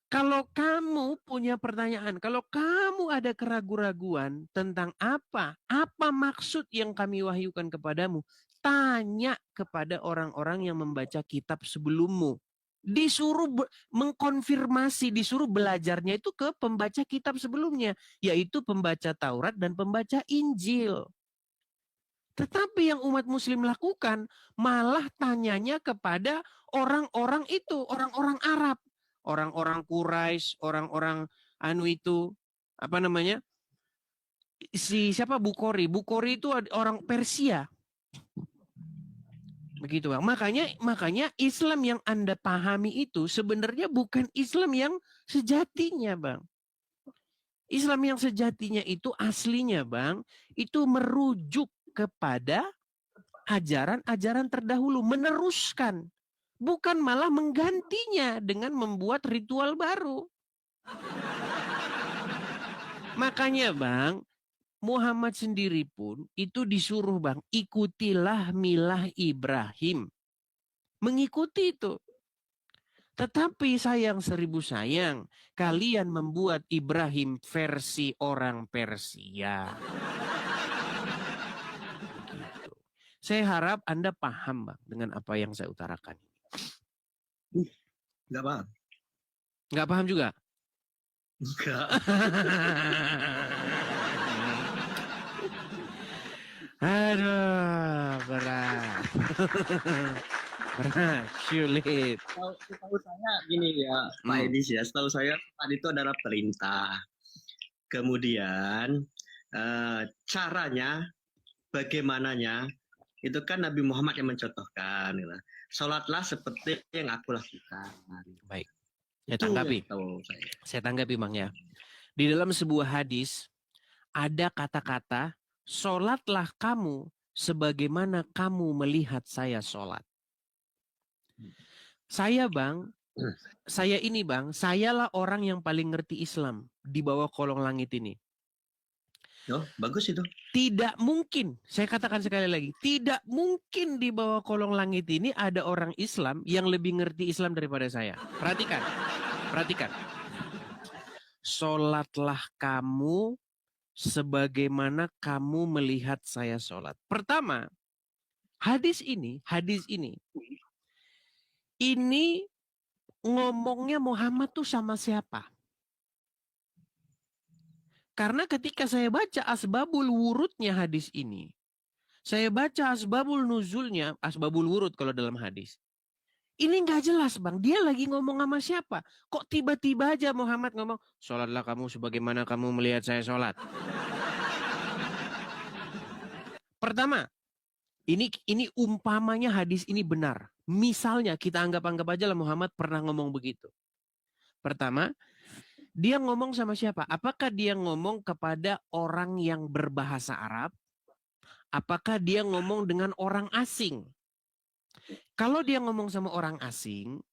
Kalau kamu punya pertanyaan, kalau kamu ada keraguan-raguan tentang apa maksud yang kami wahyukan kepadamu, tanya kepada orang-orang yang membaca kitab sebelummu. Disuruh mengkonfirmasi, disuruh belajarnya itu ke pembaca kitab sebelumnya, yaitu pembaca Taurat dan pembaca Injil. Tetapi yang umat muslim lakukan malah tanyanya kepada orang-orang itu, orang-orang Arab, orang-orang Quraisy, orang-orang apa namanya? Siapa Bukhari? Bukhari itu orang Persia. Begitu Bang. Makanya Islam yang Anda pahami itu sebenarnya bukan Islam yang sejatinya Bang. Islam yang sejatinya itu aslinya Bang, itu merujuk kepada ajaran-ajaran terdahulu, meneruskan. Bukan malah menggantinya dengan membuat ritual baru. Makanya Bang, Muhammad sendiri pun itu disuruh Bang, ikutilah milah Ibrahim. Mengikuti itu. Tetapi sayang seribu sayang, kalian membuat Ibrahim versi orang Persia. Begitu. Saya harap Anda paham Bang dengan apa yang saya utarakan. Enggak paham. Nggak paham juga? Enggak. Aduh, berat. Berat, sulit. Setahu saya gini ya, Pak Edis ya. Setahu saya tadi itu adalah perintah. Kemudian caranya, bagaimananya, itu kan Nabi Muhammad yang mencontohkan. Gitu. Sholatlah seperti yang aku lakukan. Baik, saya tanggapi. Saya tanggapi Bang ya. Di dalam sebuah hadis, ada kata-kata, sholatlah kamu sebagaimana kamu melihat saya sholat. Saya Bang, sayalah orang yang paling ngerti Islam di bawah kolong langit ini. Oh, bagus itu. Tidak mungkin, saya katakan sekali lagi, tidak mungkin di bawah kolong langit ini ada orang Islam yang lebih ngerti Islam daripada saya. Perhatikan. Sholatlah kamu sebagaimana kamu melihat saya sholat. Pertama, hadis ini ngomongnya Muhammad tuh sama siapa? Karena ketika saya baca asbabul wurudnya hadis ini, saya baca asbabul nuzulnya, asbabul wurud kalau dalam hadis. Ini nggak jelas Bang, dia lagi ngomong sama siapa? Kok tiba-tiba aja Muhammad ngomong, sholatlah kamu sebagaimana kamu melihat saya sholat. Pertama, ini umpamanya hadis ini benar. Misalnya kita anggap aja lah Muhammad pernah ngomong begitu. Pertama, dia ngomong sama siapa? Apakah dia ngomong kepada orang yang berbahasa Arab? Apakah dia ngomong dengan orang asing? Kalau dia ngomong sama orang asing,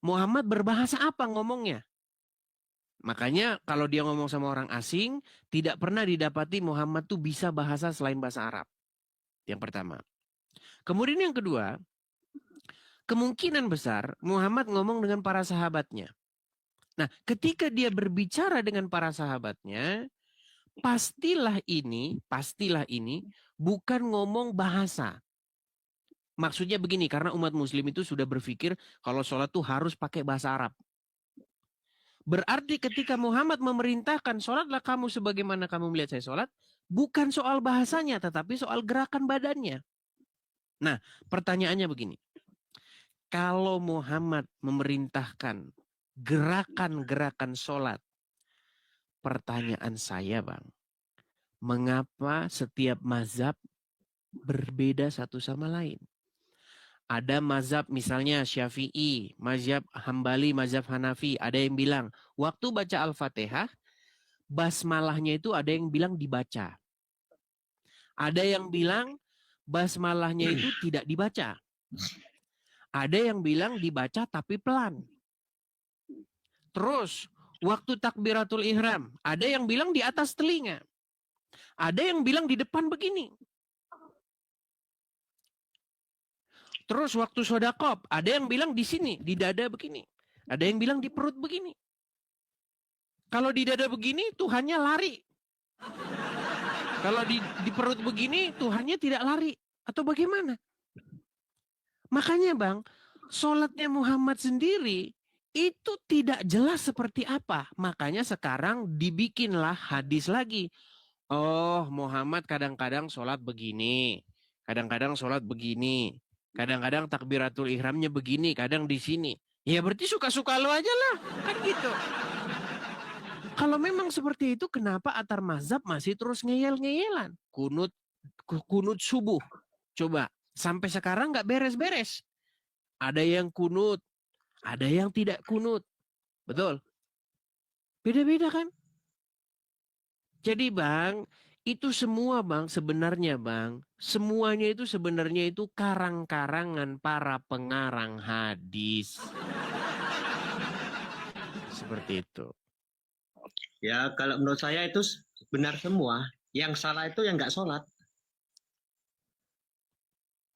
Muhammad berbahasa apa ngomongnya? Makanya kalau dia ngomong sama orang asing, tidak pernah didapati Muhammad tuh bisa bahasa selain bahasa Arab. Yang pertama. Kemudian yang kedua, kemungkinan besar Muhammad ngomong dengan para sahabatnya. Nah, ketika dia berbicara dengan para sahabatnya, pastilah ini bukan ngomong bahasa. Maksudnya begini, karena umat muslim itu sudah berpikir kalau sholat tuh harus pakai bahasa Arab. Berarti ketika Muhammad memerintahkan sholatlah kamu sebagaimana kamu melihat saya sholat, bukan soal bahasanya, tetapi soal gerakan badannya. Nah, pertanyaannya begini. Kalau Muhammad memerintahkan gerakan-gerakan sholat, pertanyaan saya Bang, mengapa setiap mazhab berbeda satu sama lain? Ada mazhab misalnya Syafi'i, mazhab Hambali, mazhab Hanafi. Ada yang bilang waktu baca Al-Fatihah, basmalahnya itu ada yang bilang dibaca. Ada yang bilang basmalahnya itu tidak dibaca. Ada yang bilang dibaca tapi pelan. Terus waktu takbiratul ihram, ada yang bilang di atas telinga. Ada yang bilang di depan begini. Terus waktu shodaqoh, ada yang bilang di sini, di dada begini. Ada yang bilang di perut begini. Kalau di dada begini, Tuhannya lari. Kalau di perut begini, Tuhannya tidak lari. Atau bagaimana? Makanya Bang, sholatnya Muhammad sendiri itu tidak jelas seperti apa. Makanya sekarang dibikinlah hadis lagi. Oh, Muhammad kadang-kadang sholat begini, kadang-kadang sholat begini, kadang-kadang takbiratul ihramnya begini, kadang di sini. Ya berarti suka-suka lo aja lah, kan gitu. Kalau memang seperti itu, kenapa Atar Mazhab masih terus ngeyel-ngeyelan? Kunut subuh. Coba, sampai sekarang nggak beres-beres. Ada yang kunut, ada yang tidak kunut. Betul? Beda-beda kan? Jadi Bang, itu semua Bang, sebenarnya Bang, semuanya itu sebenarnya itu karang-karangan para pengarang hadis. Seperti itu. Ya kalau menurut saya itu benar semua. Yang salah itu yang nggak sholat.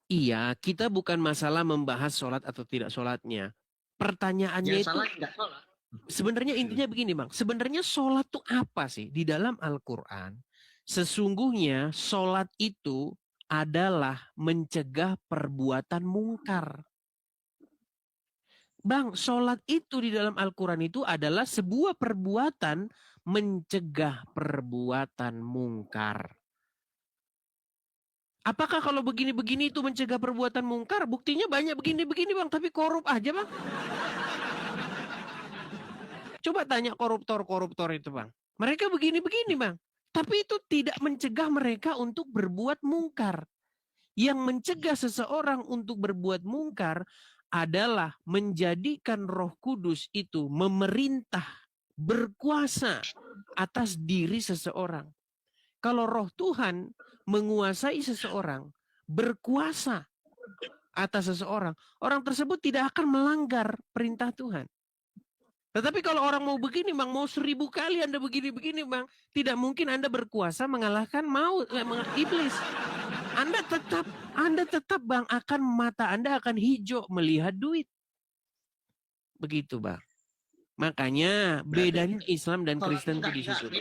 Iya, kita bukan masalah membahas sholat atau tidak sholatnya. Pertanyaannya Yang itu salah nggak sholat. sebenarnya intinya begini Bang. Sebenarnya sholat itu apa sih? Di dalam Al-Quran, sesungguhnya sholat itu adalah mencegah perbuatan mungkar. Bang, sholat itu di dalam Al-Quran itu adalah sebuah perbuatan mencegah perbuatan mungkar. Apakah kalau begini-begini itu mencegah perbuatan mungkar? Buktinya banyak begini-begini Bang, tapi korup aja Bang. Coba tanya koruptor-koruptor itu Bang. Mereka begini-begini Bang. Tapi itu tidak mencegah mereka untuk berbuat mungkar. Yang mencegah seseorang untuk berbuat mungkar adalah menjadikan Roh Kudus itu memerintah, berkuasa atas diri seseorang. Kalau Roh Tuhan menguasai seseorang, berkuasa atas seseorang, orang tersebut tidak akan melanggar perintah Tuhan. Tetapi kalau orang mau begini Bang, mau 1000 kali Anda begini-begini Bang, tidak mungkin Anda berkuasa mengalahkan iblis. Anda tetap Bang, mata Anda akan hijau melihat duit. Begitu Bang. Makanya bedanya Islam dan Kristen itu di situ.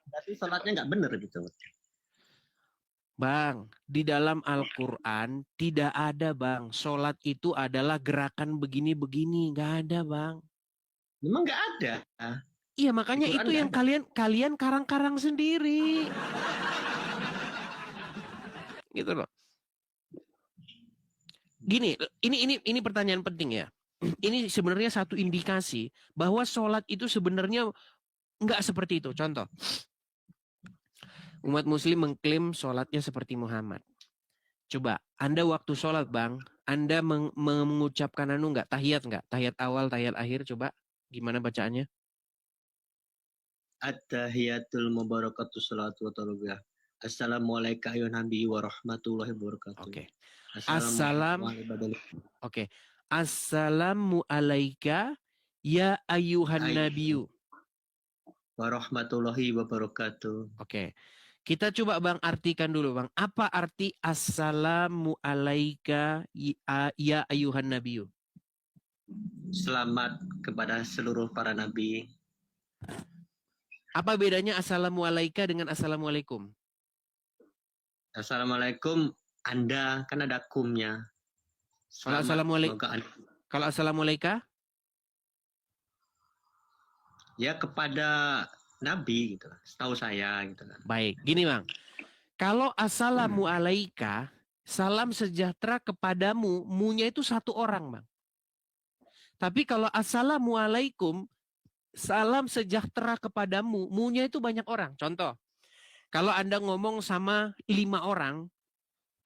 Berarti sholatnya nggak benar gitu. Bang, di dalam Al-Quran tidak ada Bang, sholat itu adalah gerakan begini-begini, nggak ada Bang. Memang nggak ada. Iya makanya Al-Quran itu yang kalian karang-karang sendiri. Gitu loh. Gini, ini pertanyaan penting ya. Ini sebenarnya satu indikasi bahwa sholat itu sebenarnya nggak seperti itu. Contoh, umat Muslim mengklaim sholatnya seperti Muhammad. Coba, Anda waktu sholat Bang, Anda mengucapkan nggak? Tahiyat awal, tahiyat akhir, coba gimana bacaannya? At-tahiyatul mubarakatuh salatu wa tarabiyah. Assalamualaikum warahmatullahi warahmatullahi wabarakatuh. Oke. Oke. Assalamu alaika ya ayuhan nabiyyu. Warahmatullahi wabarakatuh. Oke. Kita coba Bang artikan dulu Bang. Apa arti assalamu alaika ya ayuhan nabiyyu? Selamat kepada seluruh para nabi. Apa bedanya assalamu alaika dengan assalamualaikum? Assalamualaikum, Anda kan ada kumnya. Kalau assalamualaikum? Ya kepada nabi gitu, setahu saya gitu kan. Baik, gini Bang. Kalau assalamu alaika, salam sejahtera kepadamu, munya itu satu orang Bang. Tapi kalau assalamualaikum, salam sejahtera kepadamu, munya itu banyak orang. Contoh, kalau Anda ngomong sama 5 orang,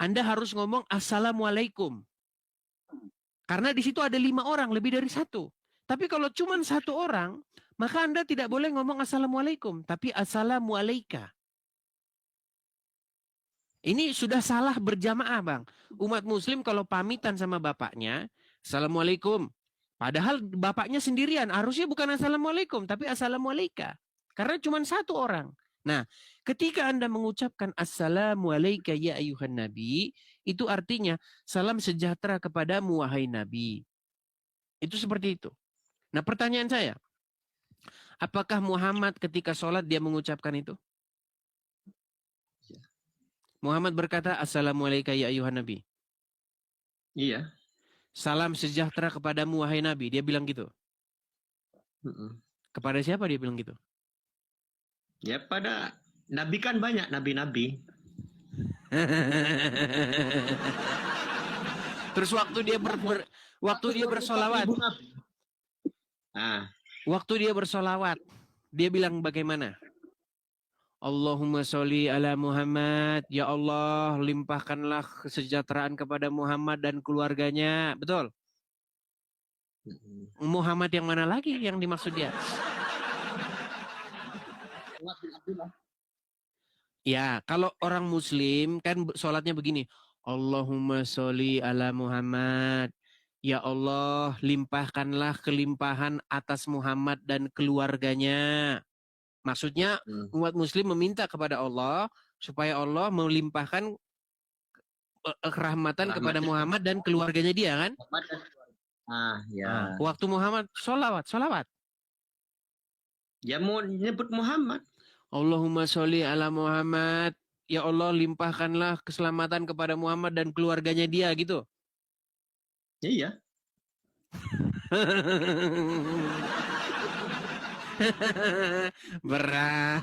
Anda harus ngomong assalamualaikum. Karena di situ ada 5 orang, lebih dari 1. Tapi kalau cuma 1 orang, maka Anda tidak boleh ngomong assalamualaikum, tapi assalamualaika. Ini sudah salah berjamaah Bang. Umat Muslim kalau pamitan sama bapaknya, assalamualaikum. Padahal bapaknya sendirian, harusnya bukan assalamualaikum, tapi assalamualaika. Karena cuma 1 orang. Nah, ketika Anda mengucapkan assalamualaikum ya ayuhan nabi, itu artinya salam sejahtera kepadamu wahai nabi. Itu seperti itu. Nah, pertanyaan saya, apakah Muhammad ketika sholat dia mengucapkan itu? Muhammad berkata assalamualaikum ya ayuhan nabi. Iya. Salam sejahtera kepadamu wahai Nabi. Dia bilang gitu. Kepada siapa dia bilang gitu? Ya pada nabi kan banyak nabi-nabi. Terus waktu dia bersolawat, waktu dia bersolawat, dia bilang bagaimana? Allahumma sholli ala Muhammad. Ya Allah, limpahkanlah kesejahteraan kepada Muhammad dan keluarganya. Betul? Muhammad yang mana lagi yang dimaksud dia? Ya, kalau orang Muslim kan sholatnya begini. Allahumma sholli ala Muhammad. Ya Allah, limpahkanlah kelimpahan atas Muhammad dan keluarganya. Maksudnya umat Muslim meminta kepada Allah supaya Allah melimpahkan kerahmatan kepada Muhammad dan keluarganya dia kan? Ya. Waktu Muhammad sholawat. Ya mau nyebut Muhammad. Allahumma sholli ala Muhammad. Ya Allah, limpahkanlah keselamatan kepada Muhammad dan keluarganya dia gitu. Iya. Berat.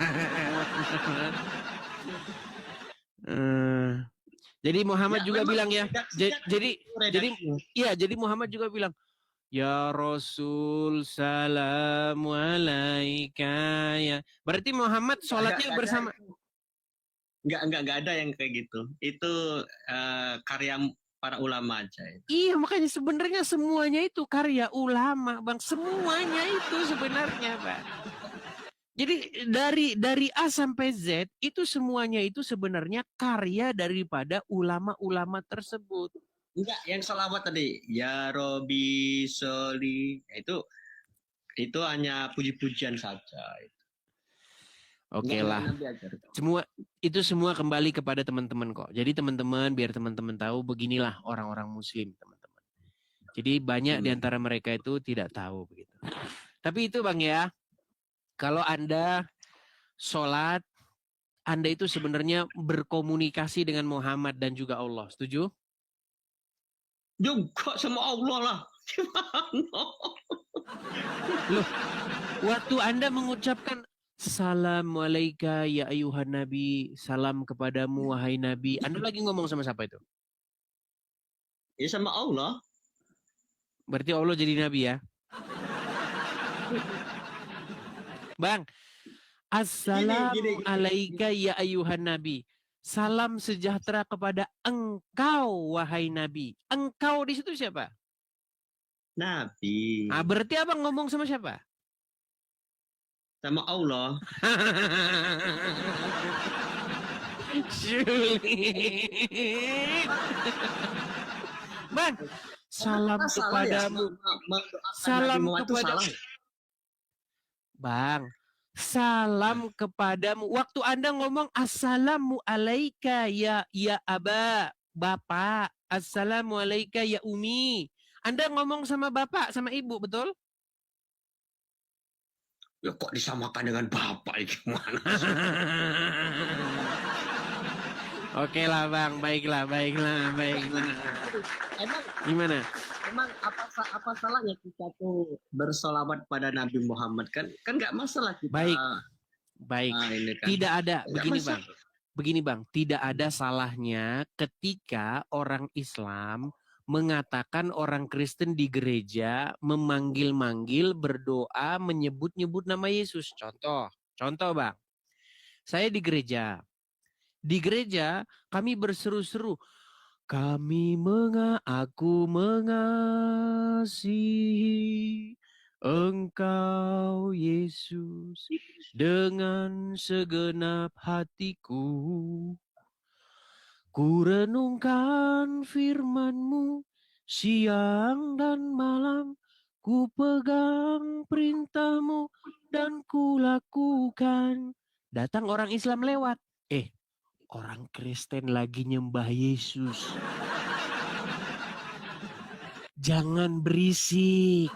Jadi Muhammad juga bilang ya. Jadi Muhammad juga bilang, ya Rasul salamu alaika ya. Berarti Muhammad sholatnya bersama. Enggak ada yang kayak gitu. Itu karya para ulama aja. Iya, makanya sebenarnya semuanya itu karya ulama, Bang. Semuanya itu sebenarnya, Bang. Jadi dari A sampai Z itu semuanya itu sebenarnya karya daripada ulama-ulama tersebut. Enggak, yang salawat tadi, ya Robi Soli, itu hanya puji-pujian saja. Oke lah. Semua kembali kepada teman-teman kok. Jadi teman-teman, biar teman-teman tahu beginilah orang-orang Muslim, teman-teman. Jadi banyak di antara mereka itu tidak tahu begitu. Tapi itu Bang ya, kalau Anda sholat, Anda itu sebenarnya berkomunikasi dengan Muhammad dan juga Allah. Setuju? Juga sama Allah lah. Loh, waktu Anda mengucapkan Salam alaika ya ayuhan nabi, salam kepadamu wahai nabi. Anda lagi ngomong sama siapa itu? Ya sama Allah. Berarti Allah jadi nabi ya? Bang, assalamu alaika ya ayuhan nabi. Salam sejahtera kepada engkau wahai nabi. Engkau di situ siapa? Nabi. Berarti abang ngomong sama siapa? Sama Allah. Bang, salam kepadamu. Salam kepadamu. Bang, salam kepadamu. Waktu Anda ngomong assalamu alaika ya aba, bapak. Assalamu alaika ya umi. Anda ngomong sama bapak, sama ibu, betul? Ya kok disamakan dengan bapak gimana? Oke lah Bang, baiklah. Emang gimana? Emang apa salahnya kita tuh bersolawat pada Nabi Muhammad kan nggak masalah kita. Baik. Ini kan. Tidak ada begini Bang, tidak ada salahnya ketika orang Islam mengatakan orang Kristen di gereja memanggil-manggil, berdoa, menyebut-nyebut nama Yesus. Contoh Bang. Saya di gereja. Di gereja kami berseru-seru. Aku mengasihi Engkau Yesus dengan segenap hatiku. Ku renungkan firman-Mu siang dan malam, ku pegang perintah-Mu dan ku lakukan. Datang orang Islam lewat. Orang Kristen lagi nyembah Yesus. Jangan berisik.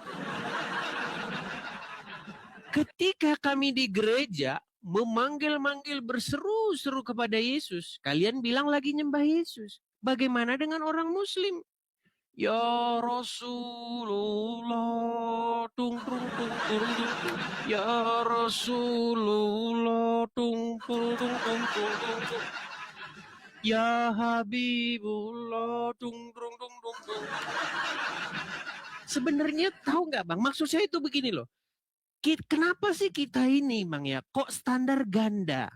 Ketika kami di gereja memanggil-manggil berseru-seru kepada Yesus, kalian bilang lagi nyembah Yesus. Bagaimana dengan orang Muslim Ya Rasulullah, tung tung tung tung tung tung. Ya Rasulullah, tung tung tung tung tung tung tung. Ya Habibullah, tung tung tung tung tung. Sebenarnya tahu nggak Bang? Maksud saya itu begini loh. Kenapa sih kita ini Bang ya? Kok standar ganda?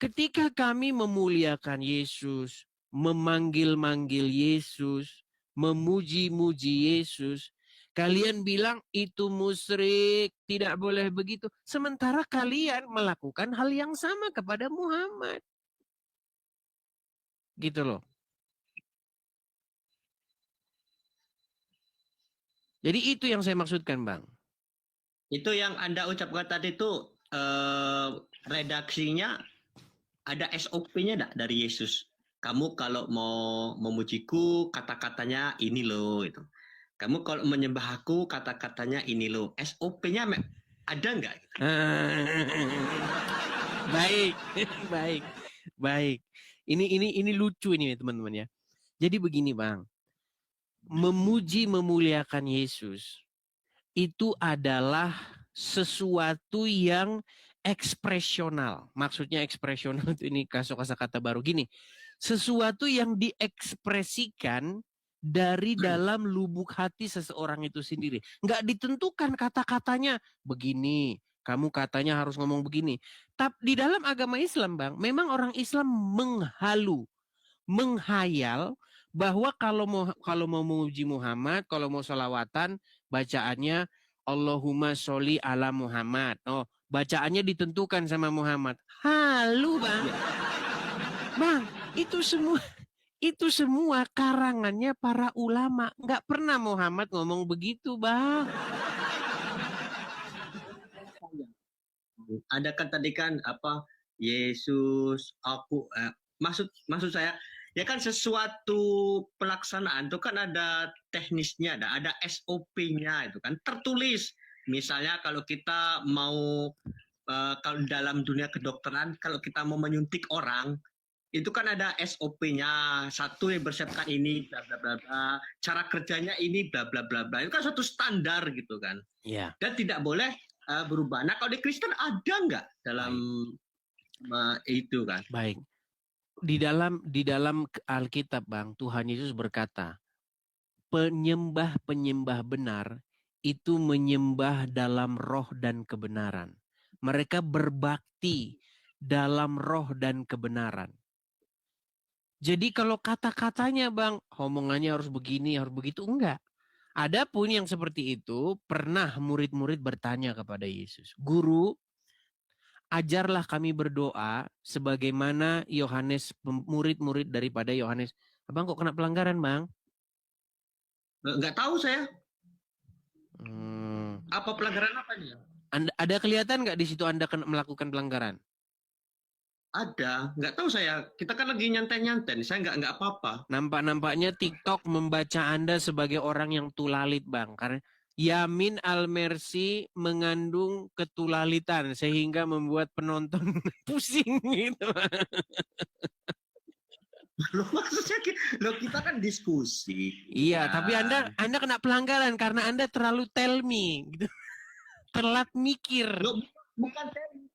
Ketika kami memuliakan Yesus, memanggil-manggil Yesus, memuji-muji Yesus, kalian bilang itu musyrik, tidak boleh begitu. Sementara kalian melakukan hal yang sama kepada Muhammad. Gitu loh. Jadi itu yang saya maksudkan, Bang. Itu yang Anda ucapkan tadi itu redaksinya ada SOP-nya enggak dari Yesus? Kamu kalau mau memujiku kata-katanya ini loh itu. Kamu kalau menyembah aku kata-katanya ini loh. SOP-nya ada enggak? Baik, baik, baik. Ini lucu ini teman-teman ya. Jadi begini Bang, memuji memuliakan Yesus itu adalah sesuatu yang ekspresional. Maksudnya ekspresional itu ini kata baru gini. Sesuatu yang diekspresikan dari dalam lubuk hati seseorang itu sendiri. Nggak ditentukan kata-katanya begini. Kamu katanya harus ngomong begini. Tapi di dalam agama Islam, Bang, memang orang Islam menghayal bahwa kalau mau memuji Muhammad, kalau mau sholawatan, bacaannya Allahumma sholli ala Muhammad. Oh, bacaannya ditentukan sama Muhammad. Halu, Bang. Bang, itu semua karangannya para ulama. Nggak pernah Muhammad ngomong begitu, Bang. Ada kan tadi kan apa Yesus aku maksud saya ya kan sesuatu pelaksanaan itu kan ada teknisnya, ada SOP-nya itu kan tertulis. Misalnya kalau kita mau kalau dalam dunia kedokteran kalau kita mau menyuntik orang itu kan ada SOP-nya, satu yang bersiapkan ini bla bla bla bla, cara kerjanya ini bla bla bla bla. Itu kan suatu standar gitu kan. Iya. Dan tidak boleh berubah. Nah, kalau di Kristen ada nggak dalam itu kan? Baik. Di dalam Alkitab, Bang, Tuhan Yesus berkata, penyembah benar itu menyembah dalam roh dan kebenaran. Mereka berbakti dalam roh dan kebenaran. Jadi kalau kata-katanya Bang, omongannya harus begini, harus begitu, enggak. Adapun yang seperti itu, pernah murid-murid bertanya kepada Yesus, Guru, ajarlah kami berdoa sebagaimana Yohanes, murid-murid daripada Yohanes. Abang kok kena pelanggaran, Bang? Enggak tahu saya. Apa pelanggaran apa nih? Ada kelihatan nggak di situ Anda melakukan pelanggaran? Ada, nggak tahu saya. Kita kan lagi nyantai-nyantai, saya nggak apa-apa. Nampaknya TikTok membaca Anda sebagai orang yang tulalit, Bang. Karena Yamin Al-Mersi mengandung ketulalitan sehingga membuat penonton pusing gitu. Loh, maksudnya kita kan diskusi. Iya, tapi Anda kena pelanggaran karena Anda terlalu tell me gitu. Telat mikir. Loh, bukan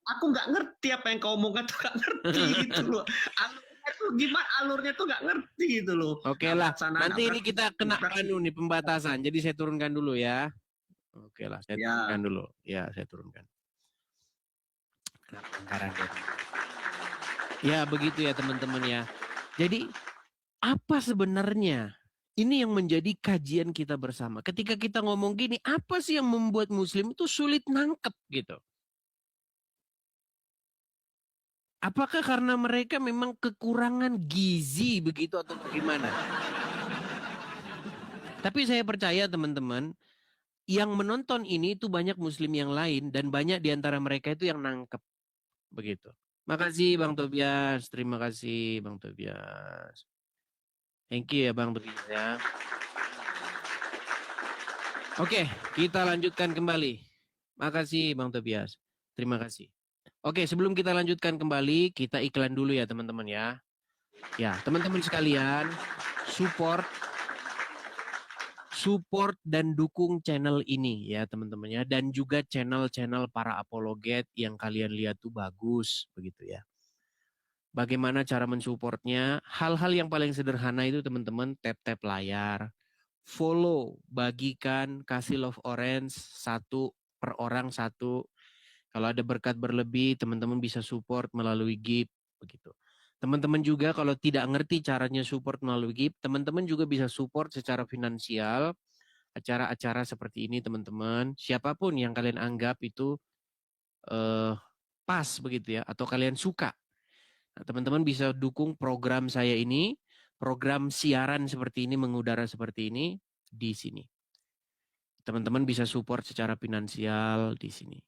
aku nggak ngerti apa yang kau omongkan tuh nggak ngerti gitu loh. Alurnya tuh gimana? Alurnya tuh nggak ngerti gitu loh. Oke lah, nanti ini kita kena nih pembatasan. Jadi saya turunkan dulu ya. Oke lah, saya turunkan dulu. Ya, saya turunkan. Kena pelanggaran ya. Ya, begitu ya teman-teman ya. Jadi apa sebenarnya? Ini yang menjadi kajian kita bersama. Ketika kita ngomong gini, apa sih yang membuat Muslim itu sulit nangkep gitu? Apakah karena mereka memang kekurangan gizi begitu atau bagaimana? Tapi saya percaya teman-teman, yang menonton ini itu banyak Muslim yang lain dan banyak di antara mereka itu yang nangkep begitu. Makasih Bang Tobias, terima kasih Bang Tobias. Thank you ya Bang Tobias ya. Oke, kita lanjutkan kembali. Makasih Bang Tobias. Terima kasih. Oke, sebelum kita lanjutkan kembali, kita iklan dulu ya teman-teman ya. Ya, teman-teman sekalian, support support dan dukung channel ini ya teman-teman ya, dan juga channel-channel para apologet yang kalian lihat tuh bagus begitu ya. Bagaimana cara mensupportnya? Hal-hal yang paling sederhana itu teman-teman, tap-tap layar, follow, bagikan, kasih love orange 1 per orang 1. Kalau ada berkat berlebih, teman-teman bisa support melalui gift begitu. Teman-teman juga kalau tidak ngerti caranya support melalui gift, teman-teman juga bisa support secara finansial acara-acara seperti ini teman-teman. Siapapun yang kalian anggap itu pas begitu ya, atau kalian suka. Nah, teman-teman bisa dukung program saya ini, program siaran seperti ini, mengudara seperti ini di sini. Teman-teman bisa support secara finansial di sini.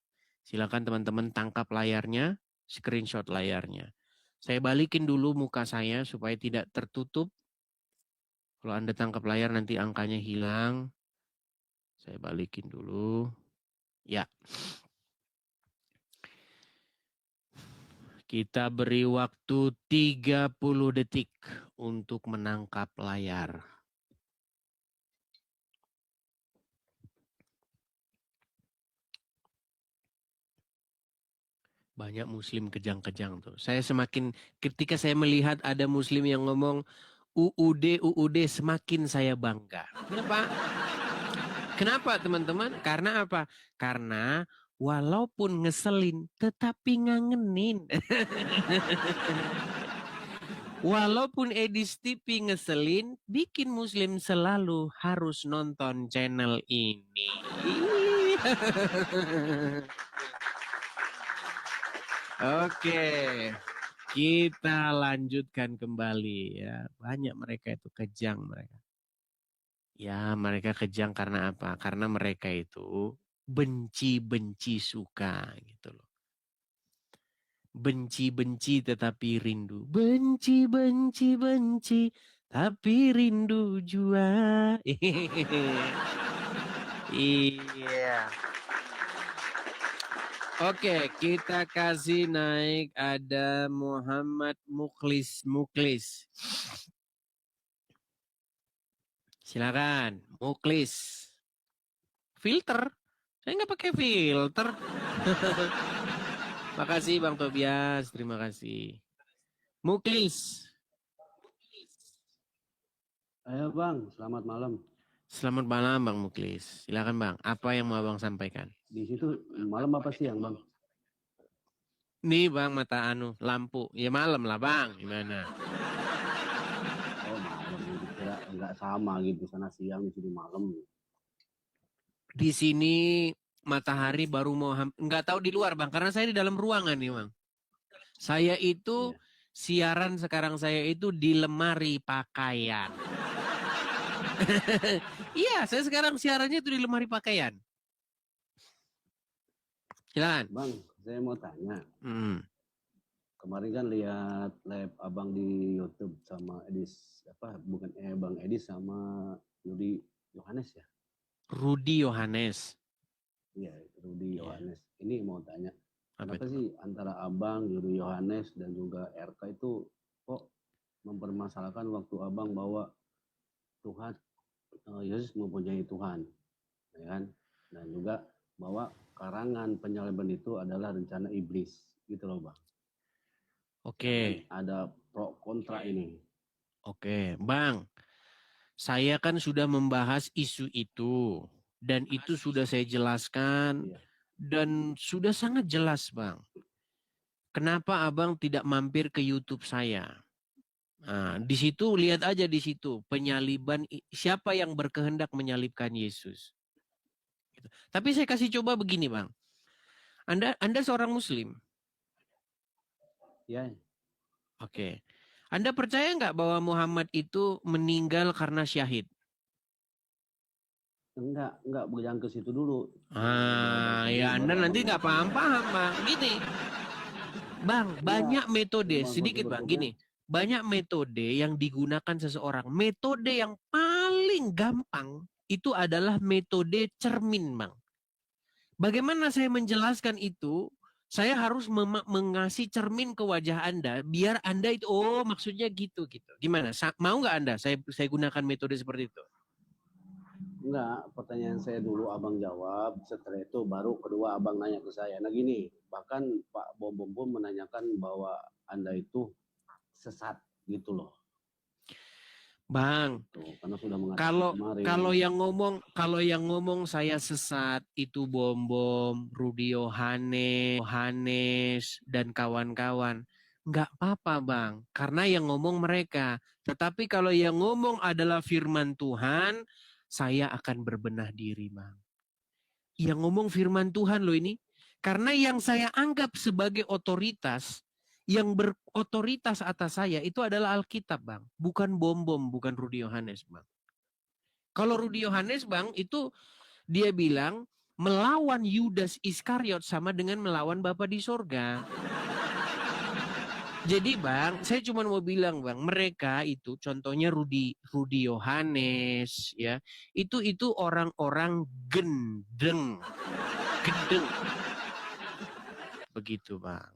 Silakan teman-teman tangkap layarnya, screenshot layarnya. Saya balikin dulu muka saya supaya tidak tertutup. Kalau Anda tangkap layar nanti angkanya hilang. Saya balikin dulu. Ya. Kita beri waktu 30 detik untuk menangkap layar. Banyak muslim kejang-kejang tuh. Saya semakin, ketika saya melihat ada muslim yang ngomong UUD, semakin saya bangga. Kenapa? Kenapa teman-teman? Karena apa? Karena walaupun ngeselin, tetapi ngangenin. Walaupun Edis TV ngeselin, bikin muslim selalu harus nonton channel ini. Oke, kita lanjutkan kembali ya. Banyak mereka itu kejang mereka. Ya, mereka kejang karena apa? Karena mereka itu benci-benci suka gitu loh. Benci-benci tetapi rindu. Benci-benci tapi rindu jua. Iya. Oke, kita kasih naik ada Muhammad Muklis. Silakan, Muklis. Filter? Saya nggak pakai filter. Makasih Bang Tobias, terima kasih. Muklis. Ayo Bang, selamat malam. Selamat malam Bang Muklis. Silakan Bang, apa yang mau Abang sampaikan? Di situ malam apa siang Bang? Nih Bang, mata lampu. Ya malam lah Bang, gimana? Oh malam, kira enggak sama gitu, sana siang di sini malam. Di sini matahari baru mau nggak tahu di luar Bang, karena saya di dalam ruangan nih Bang. Saya itu siaran sekarang saya itu di lemari pakaian. Iya, saya sekarang siarannya itu di lemari pakaian. Silakan. Bang, saya mau tanya. Kemarin kan lihat live Abang di YouTube sama Edis, Bang Edis sama Rudi Yohanes ya? Rudi Yohanes. Iya, Rudi Yohanes. Ini mau tanya, kenapa sih antara Abang, Rudi Yohanes dan juga RK itu kok mempermasalahkan waktu Abang bahwa Tuhan, Yesus mempunyai Tuhan, ya kan? Dan juga bahwa karangan penyaliban itu adalah rencana iblis, gitu loh Bang. Oke. Ada pro kontra ini. Oke, Bang. Saya kan sudah membahas isu itu dan itu sudah saya jelaskan dan sudah sangat jelas, Bang. Kenapa Abang tidak mampir ke YouTube saya? Nah, di situ lihat aja di situ penyaliban, siapa yang berkehendak menyalibkan Yesus. Tapi saya kasih coba begini, Bang. Anda seorang Muslim. Ya. Oke. Anda percaya nggak bahwa Muhammad itu meninggal karena syahid? Enggak berjalan ke situ dulu. Ya Anda nanti nggak paham-paham, Bang. Gini, Bang, banyak metode, sedikit Bang, gini. Banyak metode yang digunakan seseorang. Metode yang paling gampang itu adalah metode cermin, Bang. Bagaimana saya menjelaskan itu? Saya harus mengasih cermin ke wajah Anda biar Anda itu maksudnya gitu. Gimana? Mau nggak Anda saya gunakan metode seperti itu? Enggak, pertanyaan saya dulu abang jawab, setelah itu baru kedua abang nanya ke saya. Nah gini, bahkan Pak Bom Bom pun menanyakan bahwa Anda itu sesat gitu loh. Bang, Tuh, karena sudah mengatakan kalau kemarin. kalau yang ngomong saya sesat itu Bom Bom, Rudi Yohanes dan kawan-kawan. Nggak apa-apa Bang, karena yang ngomong mereka. Tetapi kalau yang ngomong adalah firman Tuhan, saya akan berbenah diri Bang. Yang ngomong firman Tuhan loh ini. Karena yang saya anggap sebagai otoritas, yang berotoritas atas saya itu adalah Alkitab Bang. Bukan Bom Bom, bukan Rudi Yohanes Bang. Kalau Rudi Yohanes Bang itu dia bilang melawan Yudas Iskariot sama dengan melawan Bapa di sorga. Jadi Bang, saya cuma mau bilang Bang, mereka itu contohnya Rudi Yohanes ya. Itu orang-orang gendeng. Begitu Bang.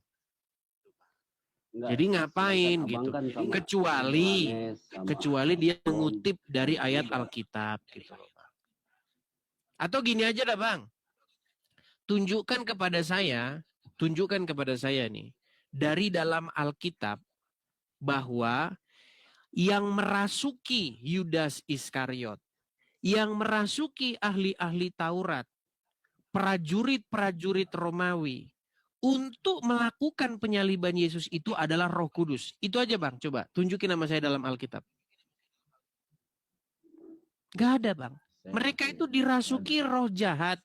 Enggak, Jadi ngapain gitu? kan Kecuali dia mengutip dari ayat Alkitab gitu loh Bang. Atau gini aja dah Bang. Tunjukkan kepada saya nih dari dalam Alkitab bahwa yang merasuki Yudas Iskariot, yang merasuki ahli-ahli Taurat, prajurit-prajurit Romawi untuk melakukan penyaliban Yesus itu adalah Roh Kudus. Itu aja Bang, coba tunjukin nama saya dalam Alkitab. Gak ada Bang. Mereka itu dirasuki roh jahat.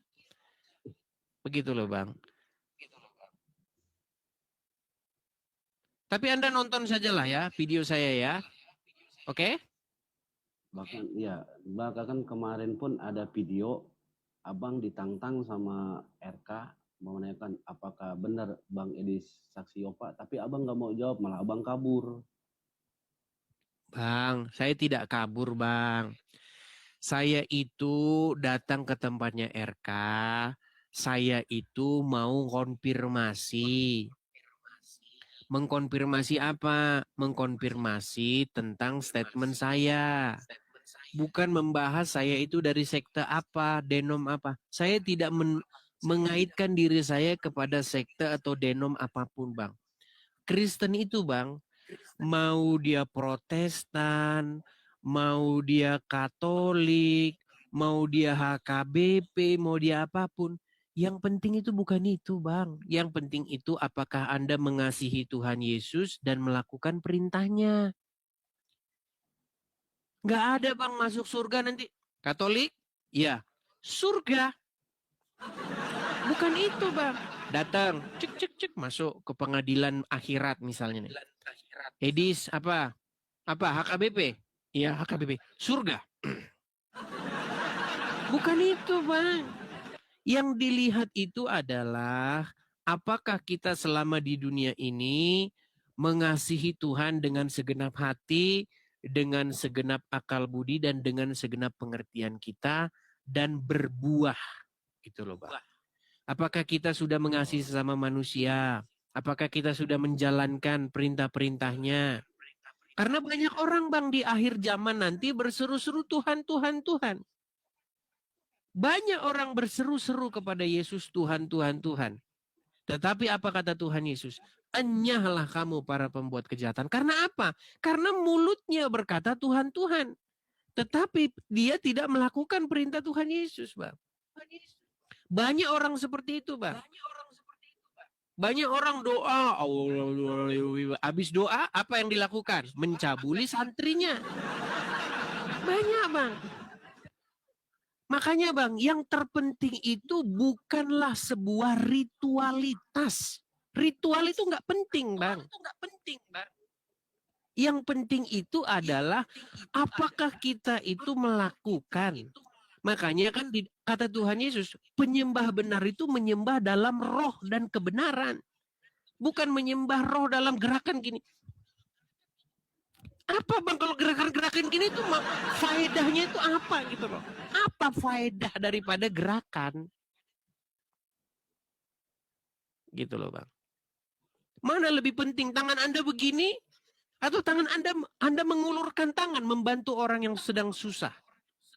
Begitu loh Bang. Tapi Anda nonton sajalah ya video saya ya. Oke? Bahkan kan kemarin pun ada video abang ditantang sama RK menanyakan apakah benar Bang Edi saksi Yova, tapi abang nggak mau jawab, malah abang kabur. Bang, saya tidak kabur Bang. Saya itu datang ke tempatnya RK, saya itu mau konfirmasi. Mengkonfirmasi apa? Mengkonfirmasi tentang statement saya. Bukan membahas saya itu dari sekte apa, denom apa. Saya tidak mengaitkan diri saya kepada sekte atau denom apapun Bang. Kristen itu Bang, mau dia Protestan, mau dia Katolik, mau dia HKBP, mau dia apapun. Yang penting itu bukan itu Bang. Yang penting itu apakah Anda mengasihi Tuhan Yesus dan melakukan perintahnya. Nggak ada Bang masuk surga nanti. Katolik? Ya. Surga. Bukan itu Bang. Datang, cek masuk ke pengadilan akhirat misalnya nih. Edis apa? HKBP? Iya HKBP. Surga. Bukan itu Bang. Yang dilihat itu adalah apakah kita selama di dunia ini mengasihi Tuhan dengan segenap hati, dengan segenap akal budi, dan dengan segenap pengertian kita, dan berbuah. Gitu loh Bang. Apakah kita sudah mengasihi sesama manusia? Apakah kita sudah menjalankan perintah-perintahnya? Karena banyak orang Bang di akhir zaman nanti berseru-seru Tuhan, Tuhan, Tuhan. Banyak orang berseru-seru kepada Yesus, Tuhan, Tuhan, Tuhan. Tetapi apa kata Tuhan Yesus? Enyahlah kamu para pembuat kejahatan. Karena apa? Karena mulutnya berkata Tuhan, Tuhan. Tetapi dia tidak melakukan perintah Tuhan Yesus, Bang. Banyak orang seperti itu, Bang. Banyak orang doa, habis doa apa yang dilakukan? Mencabuli santrinya. Banyak Bang. Makanya Bang, yang terpenting itu bukanlah sebuah ritualitas. Ritual itu nggak penting Bang. Yang penting itu adalah apakah kita itu melakukan. Makanya kan kata Tuhan Yesus, penyembah benar itu menyembah dalam roh dan kebenaran. Bukan menyembah roh dalam gerakan gini. Apa Bang kalau gerakan-gerakan gini itu faedahnya itu apa gitu loh. Apa faedah daripada gerakan? Gitu loh Bang. Mana lebih penting tangan Anda begini atau tangan Anda mengulurkan tangan membantu orang yang sedang susah?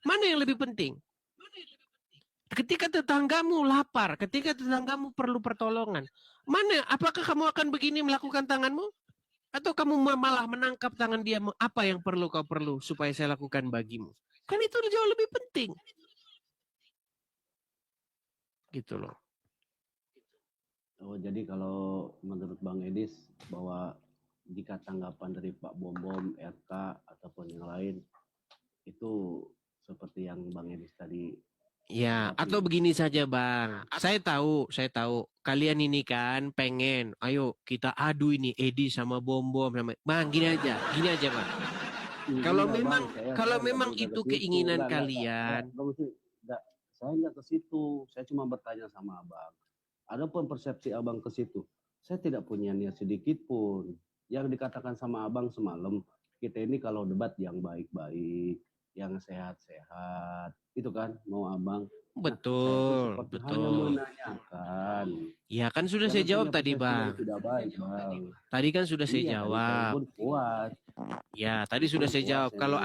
Mana yang lebih penting? Ketika tetanggamu lapar, ketika tetanggamu perlu pertolongan, apakah kamu akan begini melakukan tanganmu? Atau kamu malah menangkap tangan dia, apa yang perlu kau perlu supaya saya lakukan bagimu? Kan itu jauh lebih penting. Gitu loh. Oh, jadi kalau menurut Bang Edis bahwa jika tanggapan dari Pak Bom, RK ataupun yang lain itu seperti yang Bang Edis tadi. Ya, atau begini saja Bang. Saya tahu. Kalian ini kan pengen, ayo kita adu ini Edis sama Bom sama. Bang, gini aja Bang. Kalau memang itu keinginan kalian. Saya nggak ke situ. Saya cuma bertanya sama Abang. Adapun persepsi Abang ke situ, saya tidak punya niat sedikit pun. Yang dikatakan sama Abang semalam, kita ini kalau debat yang baik-baik, yang sehat-sehat, itu kan mau Abang. Betul. Hanya menanyakan. Ya kan sudah saya jawab tadi Bang. Tidak baik, Bang. Tadi kan sudah saya jawab. Ya, tadi sudah saya jawab. Kalau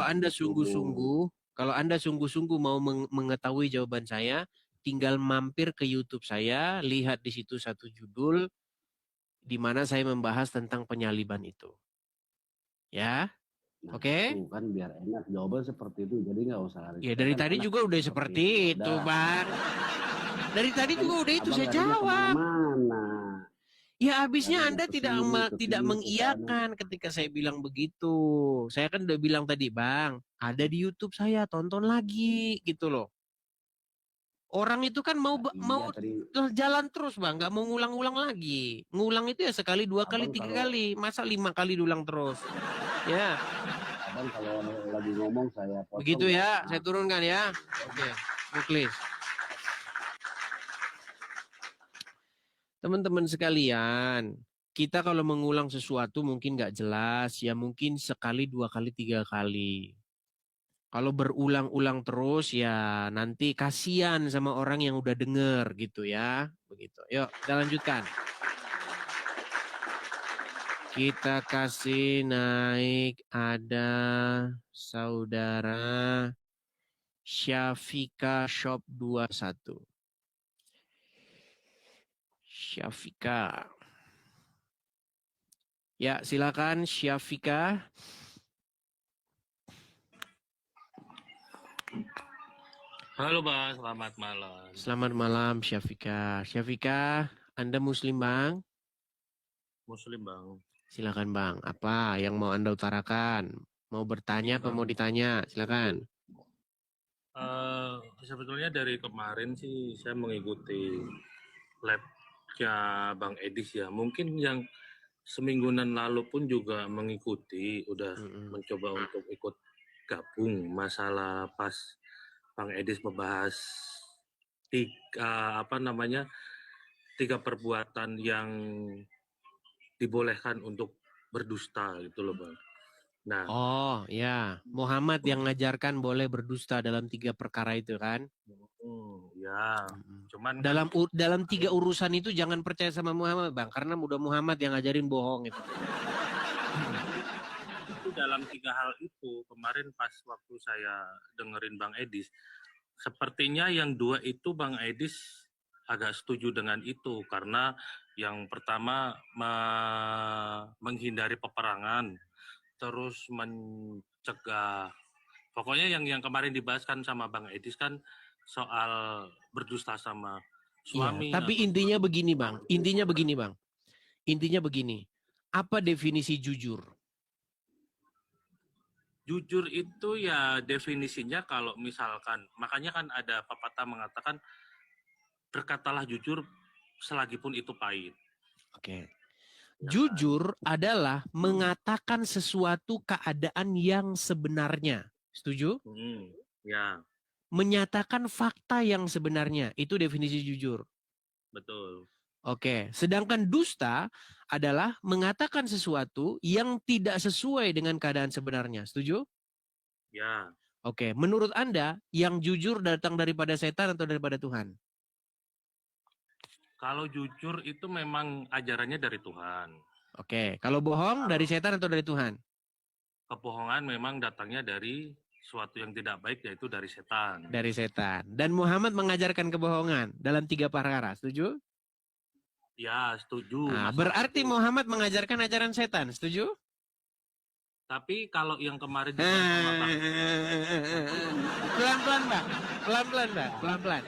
Anda sungguh-sungguh mau mengetahui jawaban saya, tinggal mampir ke YouTube saya, lihat di situ satu judul di mana saya membahas tentang penyaliban itu. Ya. Nah, oke. Kan biar enak jawaban seperti itu, jadi nggak usah. Ya dari tadi juga udah seperti itu, Bang. Dari tadi juga udah itu saya jawab. Ya habisnya Anda tidak mengiyakan ketika saya bilang begitu. Saya kan udah bilang tadi, Bang, ada di YouTube saya, tonton lagi gitu loh. Orang itu kan mau jalan terus Bang, nggak mau ngulang-ulang lagi. Ngulang itu ya sekali, 2 kali, 3 kali, masa 5 kali diulang terus. Ya. Abang kalau lagi ngomong saya potong. Begitu ya, saya turunkan ya. Oke, please. Teman-teman sekalian, kita kalau mengulang sesuatu mungkin nggak jelas, ya mungkin sekali, 2 kali, 3 kali. Kalau berulang-ulang terus ya nanti kasihan sama orang yang udah denger gitu ya. Begitu. Yuk kita lanjutkan. Kita kasih naik ada saudara Syafika Shop 21. Syafika. Ya silakan Syafika. Halo Bang, selamat malam. Selamat malam Syafika. Syafika, Anda Muslim Bang? Muslim Bang. Silakan Bang, apa yang mau Anda utarakan? Mau bertanya apa mau ditanya? Silakan. Sebetulnya dari kemarin sih saya mengikuti labnya Bang Edis ya. Mungkin yang semingguan lalu pun juga mengikuti, udah mencoba untuk ikut gabung masalah pas Bang Edis membahas 3 perbuatan yang dibolehkan untuk berdusta gitu loh Bang. Nah, oh ya, Muhammad yang ngajarkan boleh berdusta dalam 3 perkara itu kan? Ya, cuman dalam 3 urusan itu jangan percaya sama Muhammad Bang, karena udah Muhammad yang ngajarin bohong itu. Dalam 3 hal itu kemarin pas waktu saya dengerin Bang Edis, sepertinya yang 2 itu Bang Edis agak setuju dengan itu, karena yang pertama menghindari peperangan, terus mencegah, pokoknya yang kemarin dibahaskan sama Bang Edis kan soal berdusta sama suami. Ya, tapi intinya begini Bang, intinya begini, apa definisi jujur? Jujur itu ya definisinya kalau misalkan, makanya kan ada pepatah mengatakan berkatalah jujur selagipun itu pahit. Oke. Jujur adalah mengatakan sesuatu keadaan yang sebenarnya. Setuju? Ya. Menyatakan fakta yang sebenarnya. Itu definisi jujur. Betul. Oke. Sedangkan dusta adalah mengatakan sesuatu yang tidak sesuai dengan keadaan sebenarnya. Setuju? Ya. Oke. Menurut Anda, yang jujur datang daripada setan atau daripada Tuhan? Kalau jujur itu memang ajarannya dari Tuhan. Oke. Kalau bohong dari setan atau dari Tuhan? Kebohongan memang datangnya dari sesuatu yang tidak baik yaitu dari setan. Dari setan. Dan Muhammad mengajarkan kebohongan dalam 3 perkara. Setuju? Ya, setuju. Nah, masalah berarti itu. Muhammad mengajarkan ajaran setan. Setuju? Tapi kalau yang kemarin dibahas sama Bang, Pelan-pelan, Bang. Pelan-pelan, Bang. Pelan-pelan.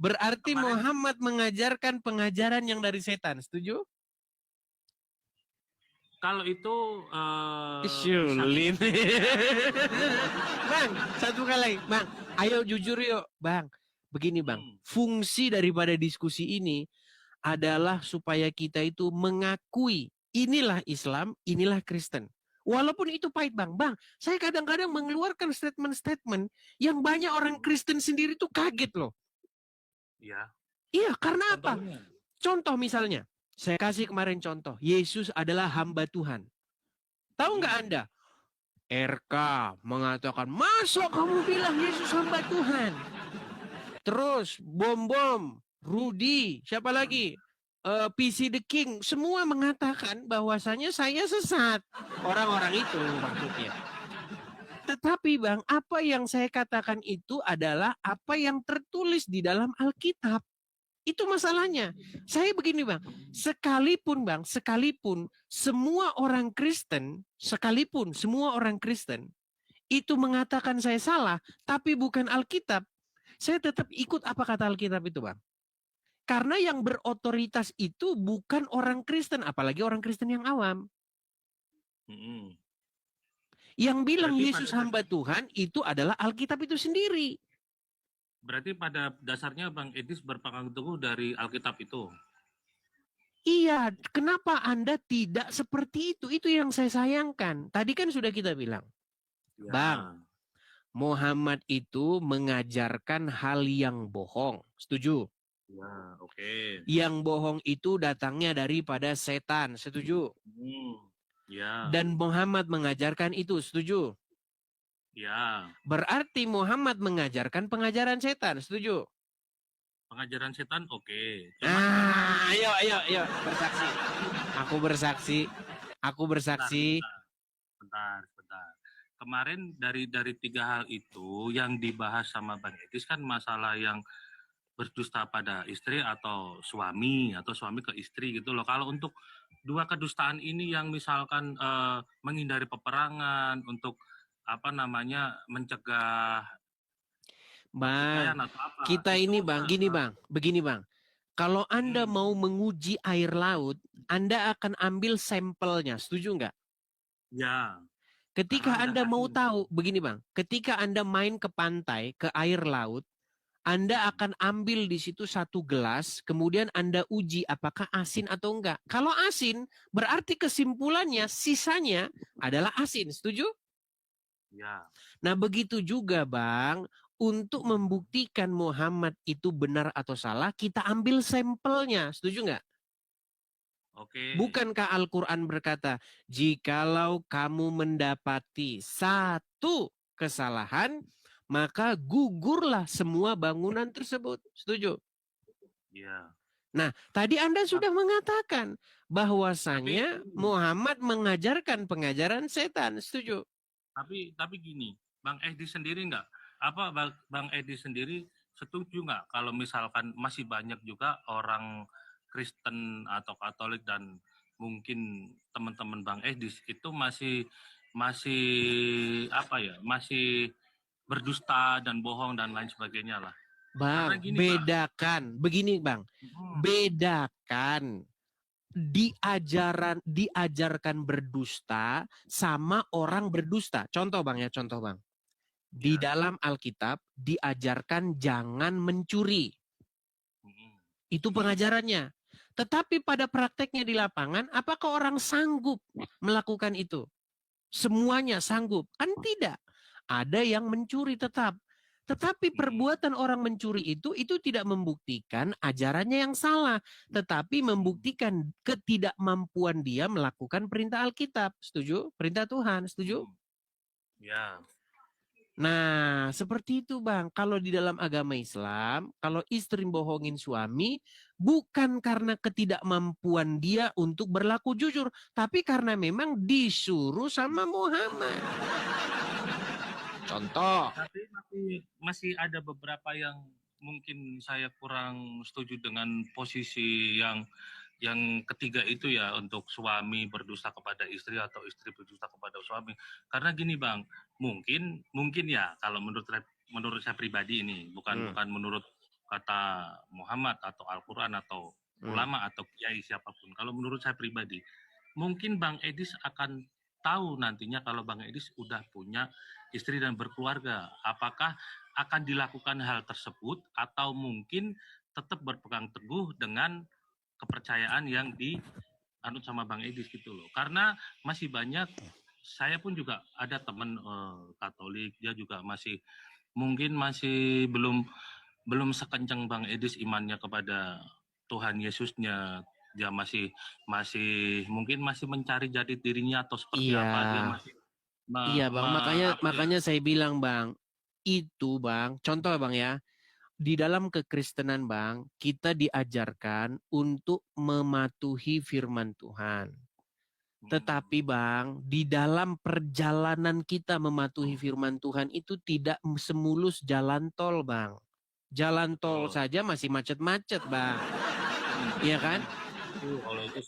Berarti Kemarin- Muhammad mengajarkan pengajaran yang dari setan. Setuju? kalau itu Syulin. Bang, satu kali. Bang, ayo jujur yuk. Bang, begini Bang. Fungsi daripada diskusi ini adalah supaya kita itu mengakui inilah Islam, inilah Kristen. Walaupun itu pahit Bang. Bang, saya kadang-kadang mengeluarkan statement-statement yang banyak orang Kristen sendiri tuh kaget loh. ya, Iya, karena apa? contohnya. Contoh misalnya, saya kasih kemarin contoh, Yesus adalah hamba Tuhan. Tahu nggak Anda? RK mengatakan, masa kamu bilang Yesus hamba Tuhan? Terus Bom, Rudy, siapa lagi? PC The King, semua mengatakan bahwasanya saya sesat. Orang-orang itu maksudnya. Tetapi Bang, apa yang saya katakan itu adalah apa yang tertulis di dalam Alkitab. Itu masalahnya. Saya begini Bang, sekalipun semua orang Kristen itu mengatakan saya salah, tapi bukan Alkitab, saya tetap ikut apa kata Alkitab itu Bang. Karena yang berotoritas itu bukan orang Kristen, apalagi orang Kristen yang awam. Yang bilang Berarti Yesus pada- hamba Tuhan itu adalah Alkitab itu sendiri. Berarti pada dasarnya Bang Edis berpegang teguh dari Alkitab itu. Iya, kenapa Anda tidak seperti itu? Itu yang saya sayangkan. Tadi kan sudah kita bilang, Ya. Bang, Muhammad itu mengajarkan hal yang bohong. Setuju? Ya, oke. Yang bohong itu datangnya daripada setan. Setuju? Ya, Dan Muhammad mengajarkan itu. Setuju? ya. Berarti Muhammad mengajarkan pengajaran setan. Setuju? Pengajaran setan oke. Ayo, bersaksi. Aku bersaksi. Bentar. Kemarin dari 3 hal itu yang dibahas sama Bang Edis kan masalah yang berdusta pada istri atau suami ke istri gitu loh. Kalau untuk 2 kedustaan ini yang misalkan menghindari peperangan untuk mencegah Bang, atau apa. kita itu ini Bang, begini Bang. Kalau Anda mau menguji air laut, Anda akan ambil sampelnya, setuju nggak? Ya. Ketika Karena Anda Anda mau ahli. tahu, begini Bang, ketika Anda main ke pantai, ke air laut, Anda akan ambil di situ 1 gelas, kemudian Anda uji apakah asin atau enggak. Kalau asin, berarti kesimpulannya sisanya adalah asin, setuju? Ya. Nah begitu juga Bang, untuk membuktikan Muhammad itu benar atau salah, kita ambil sampelnya, setuju nggak? Oke. Bukankah Al-Quran berkata, jikalau kamu mendapati 1 kesalahan, maka gugurlah semua bangunan tersebut. Setuju? Ya. Nah, tadi Anda sudah mengatakan bahwasanya Muhammad mengajarkan pengajaran setan. Setuju? Tapi gini, Bang Edi sendiri nggak? Bang Edi sendiri setuju nggak kalau misalkan masih banyak juga orang Kristen atau Katolik dan mungkin teman-teman Bang Edi itu masih berdusta dan bohong dan lain sebagainya lah. Bang, gini, bedakan. Begini Bang, bedakan diajarkan berdusta sama orang berdusta. Contoh Bang. Di dalam Alkitab diajarkan jangan mencuri. Itu pengajarannya. Tetapi pada prakteknya di lapangan, apakah orang sanggup melakukan itu? Semuanya sanggup? Kan tidak. Ada yang mencuri tetap. Tetapi perbuatan orang mencuri itu tidak membuktikan ajarannya yang salah. Tetapi membuktikan ketidakmampuan dia melakukan perintah Alkitab. Setuju? Perintah Tuhan. Setuju? Ya. Nah, seperti itu Bang. Kalau di dalam agama Islam, kalau istri bohongin suami, bukan karena ketidakmampuan dia untuk berlaku jujur, tapi karena memang disuruh sama Muhammad. Contoh. Tapi masih ada beberapa yang mungkin saya kurang setuju dengan posisi yang ketiga itu ya, untuk suami berdusta kepada istri atau istri berdusta kepada suami. Karena gini Bang, mungkin ya kalau menurut saya pribadi ini, bukan menurut kata Muhammad atau Al-Quran atau ulama atau kiai siapapun. Kalau menurut saya pribadi, mungkin Bang Edis akan tahu nantinya kalau Bang Edis udah punya istri dan berkeluarga, apakah akan dilakukan hal tersebut atau mungkin tetap berpegang teguh dengan kepercayaan yang dianut sama Bang Edis gitu loh. Karena masih banyak, saya pun juga ada teman Katolik, dia juga mungkin masih belum sekencang Bang Edis imannya kepada Tuhan Yesusnya. Dia masih mungkin masih mencari jati dirinya atau seperti apa, dia masih iya Bang, makanya saya bilang Bang, itu Bang, contoh Bang ya, di dalam kekristenan Bang, kita diajarkan untuk mematuhi firman Tuhan. Tetapi Bang, di dalam perjalanan kita mematuhi firman Tuhan itu tidak semulus jalan tol Bang. Jalan tol saja masih macet-macet Bang. Iya kan?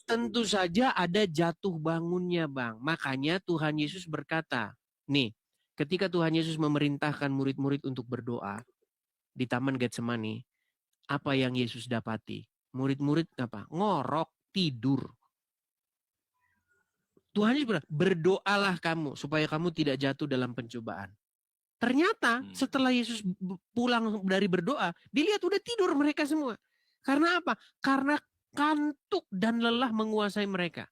Tentu saja ada jatuh bangunnya Bang. Makanya Tuhan Yesus berkata, nih, ketika Tuhan Yesus memerintahkan murid-murid untuk berdoa di Taman Getsemani, apa yang Yesus dapati? Murid-murid apa? Ngorok, tidur. Tuhan Yesus bilang, berdoalah kamu supaya kamu tidak jatuh dalam pencobaan. Ternyata setelah Yesus pulang dari berdoa, dilihat udah tidur mereka semua. Karena apa? Karena kantuk dan lelah menguasai mereka.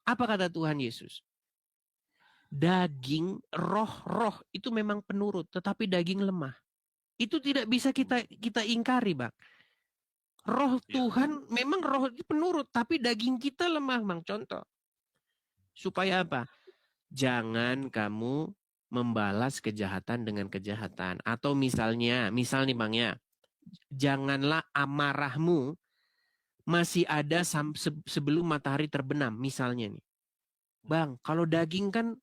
Apa kata Tuhan Yesus? Daging, roh itu memang penurut, tetapi daging lemah. Itu tidak bisa kita ingkari, Bang. Roh Tuhan memang roh itu penurut, tapi daging kita lemah, Bang. Contoh. Supaya apa? Jangan kamu membalas kejahatan dengan kejahatan. Atau misal nih Bang ya, janganlah amarahmu masih ada sebelum matahari terbenam, misalnya nih. Bang, kalau daging kan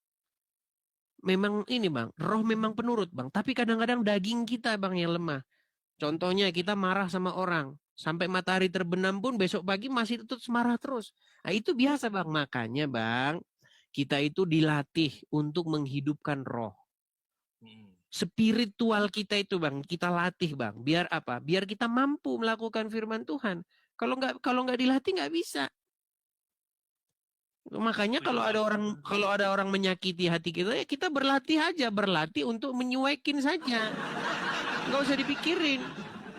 memang ini Bang, roh memang penurut Bang, tapi kadang-kadang daging kita Bang yang lemah. Contohnya kita marah sama orang, sampai matahari terbenam pun besok pagi masih tetap marah terus. Nah itu biasa Bang, makanya Bang, kita itu dilatih untuk menghidupkan roh. Spiritual kita itu Bang, kita latih Bang. Biar apa? Biar kita mampu melakukan firman Tuhan. Kalau nggak dilatih nggak bisa. Makanya kalau ada orang menyakiti hati kita, ya kita berlatih aja, berlatih untuk menyuekin saja. Nggak usah dipikirin.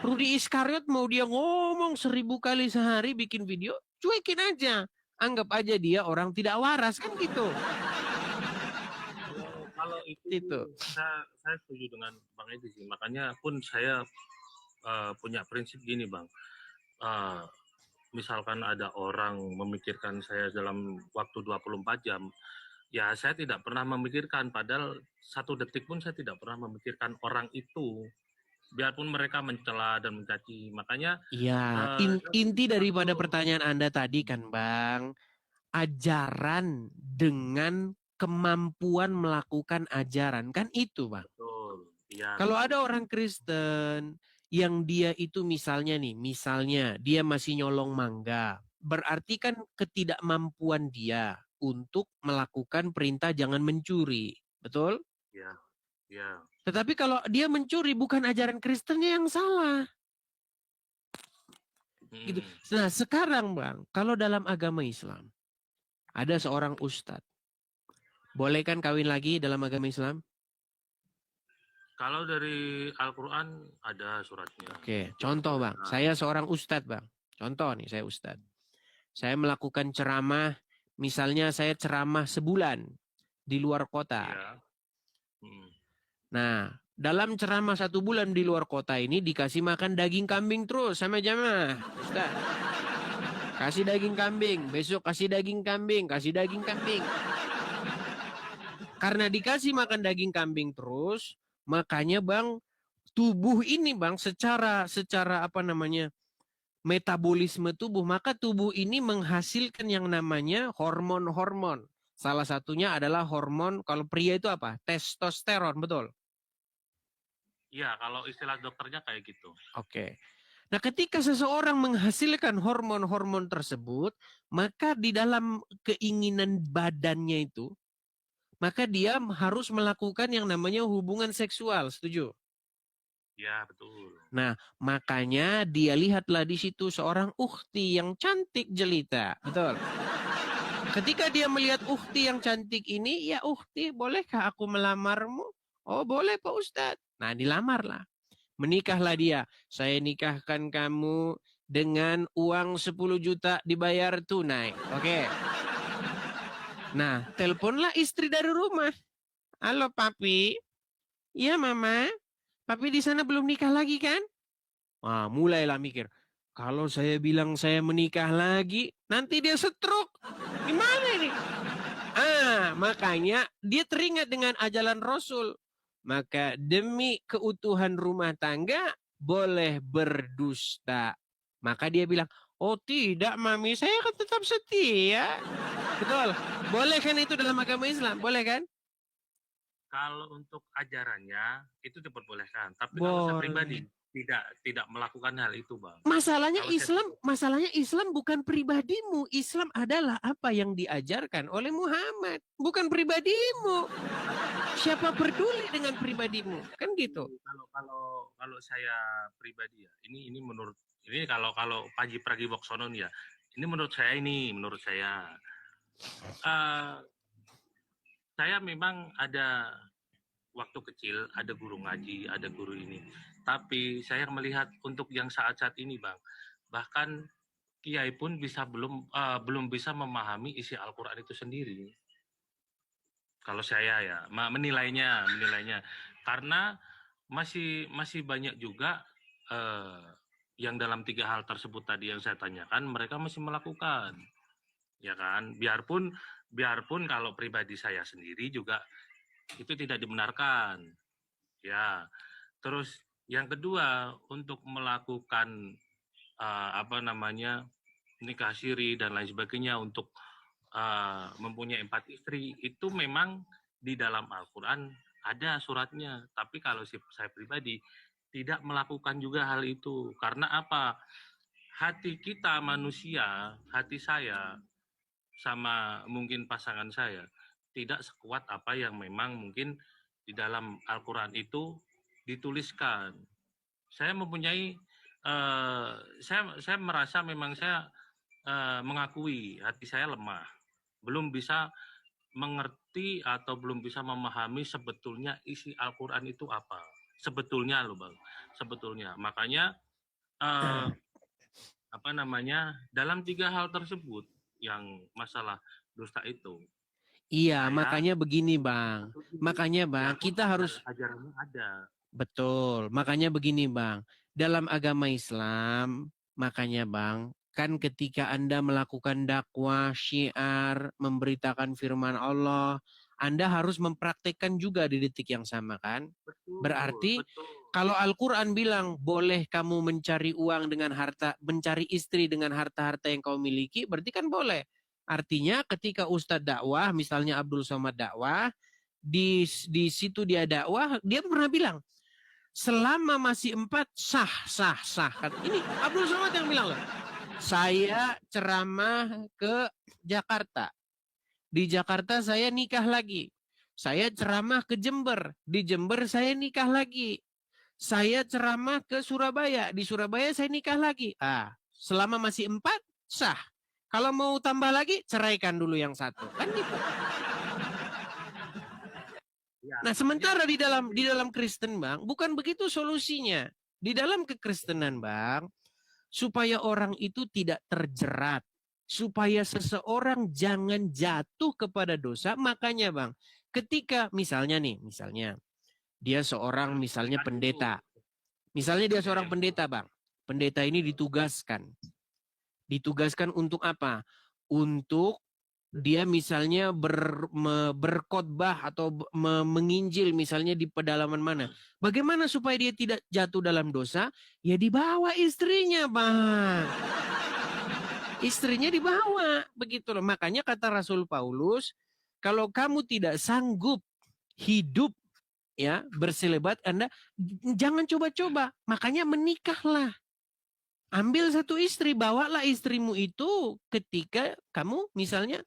Rudi Iskariot mau dia ngomong 1000 kali sehari bikin video, cuekin aja. Anggap aja dia orang tidak waras kan gitu. Kalau itu. Saya setuju dengan Bang Edi sih. Makanya pun saya punya prinsip gini Bang. Misalkan ada orang memikirkan saya dalam waktu 24 jam, ya saya tidak pernah memikirkan, padahal 1 detik pun saya tidak pernah memikirkan orang itu, biarpun mereka mencela dan mencaci. Makanya inti daripada pertanyaan Anda tadi kan Bang, ajaran dengan kemampuan melakukan ajaran, kan itu Bang. Betul. Ya. Kalau ada orang Kristen yang dia itu misalnya dia masih nyolong mangga, berarti kan ketidakmampuan dia untuk melakukan perintah jangan mencuri, betul? Ya. Tetapi kalau dia mencuri, bukan ajaran Kristennya yang salah. Gitu. Nah sekarang Bang, kalau dalam agama Islam ada seorang ustadz, boleh kan kawin lagi dalam agama Islam? Kalau dari Al-Quran ada suratnya. Oke, contoh Bang, saya seorang ustadz Bang. Contoh nih, saya ustadz. Saya melakukan ceramah, misalnya saya ceramah sebulan di luar kota. Ya. Nah, dalam ceramah 1 bulan di luar kota ini dikasih makan daging kambing terus sama jamaah. Ustaz. Kasih daging kambing, besok kasih daging kambing, kasih daging kambing. Karena dikasih makan daging kambing terus, makanya Bang, tubuh ini Bang secara metabolisme tubuh, maka tubuh ini menghasilkan yang namanya hormon-hormon. Salah satunya adalah hormon, kalau pria itu apa? Testosteron, betul. Iya, kalau istilah dokternya kayak gitu. Oke. Nah, ketika seseorang menghasilkan hormon-hormon tersebut, maka di dalam keinginan badannya itu, maka dia harus melakukan yang namanya hubungan seksual. Setuju? Ya, betul. Nah, makanya dia lihatlah di situ seorang ukhti yang cantik jelita. Betul. Ketika dia melihat ukhti yang cantik ini, ya ukhti, bolehkah aku melamarmu? Oh, boleh Pak Ustadz. Nah, dilamarlah. Menikahlah dia. Saya nikahkan kamu dengan uang 10 juta dibayar tunai. Oke. Nah, teleponlah istri dari rumah. Halo papi. Iya mama. Papi di sana belum nikah lagi kan? Wah, mulailah mikir. Kalau saya bilang saya menikah lagi, nanti dia stroke. Gimana ini? Makanya dia teringat dengan ajaran Rasul. Maka demi keutuhan rumah tangga boleh berdusta. Maka dia bilang, oh tidak mami, saya akan tetap setia. Betul. Boleh kan itu dalam agama Islam? Boleh kan? Kalau untuk ajarannya itu diperbolehkan, tapi kalau saya pribadi tidak melakukan hal itu, Bang. Masalahnya Islam bukan pribadimu. Islam adalah apa yang diajarkan oleh Muhammad, bukan pribadimu. Siapa peduli dengan pribadimu? Kan gitu. Kalau saya pribadi ya, ini menurut kalau Panji Pragiwaksono nih ya, ini menurut saya. Saya memang ada waktu kecil, ada guru ngaji, ada guru ini. Tapi saya melihat untuk yang saat-saat ini, Bang, bahkan kiai pun belum bisa memahami isi Al-Quran itu sendiri. Kalau saya ya, menilainya, karena masih banyak juga yang dalam 3 hal tersebut tadi yang saya tanyakan, mereka masih melakukan, ya kan? Biarpun kalau pribadi saya sendiri juga itu tidak dibenarkan, ya. Terus yang kedua, untuk melakukan nikah siri dan lain sebagainya untuk mempunyai 4 istri, itu memang di dalam Al-Quran ada suratnya. Tapi kalau saya pribadi tidak melakukan juga hal itu. Karena apa? Hati kita manusia, hati saya sama mungkin pasangan saya tidak sekuat apa yang memang mungkin di dalam Al-Quran itu dituliskan. Saya mempunyai saya merasa memang saya mengakui hati saya lemah, belum bisa mengerti atau belum bisa memahami sebetulnya isi Al-Quran itu apa. Sebetulnya loh Bang, sebetulnya. Makanya dalam 3 hal tersebut yang masalah dusta itu. Iya, makanya begini Bang. Makanya Bang, kita harus ajarannya ada. Betul. Makanya begini Bang. Dalam agama Islam, makanya Bang, kan ketika Anda melakukan dakwah, syiar, memberitakan firman Allah, Anda harus mempraktekkan juga di detik yang sama kan? Berarti kalau Al-Quran bilang boleh kamu mencari uang dengan harta, mencari istri dengan harta-harta yang kau miliki, berarti kan boleh. Artinya ketika Ustadz dakwah, misalnya Abdul Somad dakwah, di situ dia dakwah, dia pernah bilang, selama masih 4 sah. Ini Abdul Somad yang bilang loh. Saya ceramah ke Jakarta. Di Jakarta saya nikah lagi. Saya ceramah ke Jember. Di Jember saya nikah lagi. Saya ceramah ke Surabaya. Di Surabaya saya nikah lagi. Selama masih 4 sah. Kalau mau tambah lagi, ceraikan dulu yang 1. Kan gitu. Nah, sementara di dalam Kristen, Bang, bukan begitu solusinya. Di dalam kekristenan, Bang, supaya orang itu tidak terjerat, supaya seseorang jangan jatuh kepada dosa, makanya, Bang, ketika misalnya dia seorang pendeta. Misalnya dia seorang pendeta, Bang. Pendeta ini ditugaskan untuk apa? Untuk dia misalnya berkhotbah atau menginjil misalnya di pedalaman mana. Bagaimana supaya dia tidak jatuh dalam dosa? Ya dibawa istrinya, Bang. Istrinya dibawa. Begitu loh. Makanya kata Rasul Paulus, kalau kamu tidak sanggup hidup ya berselebat, Anda jangan coba-coba. Makanya menikahlah. Ambil satu istri, bawalah istrimu itu ketika kamu misalnya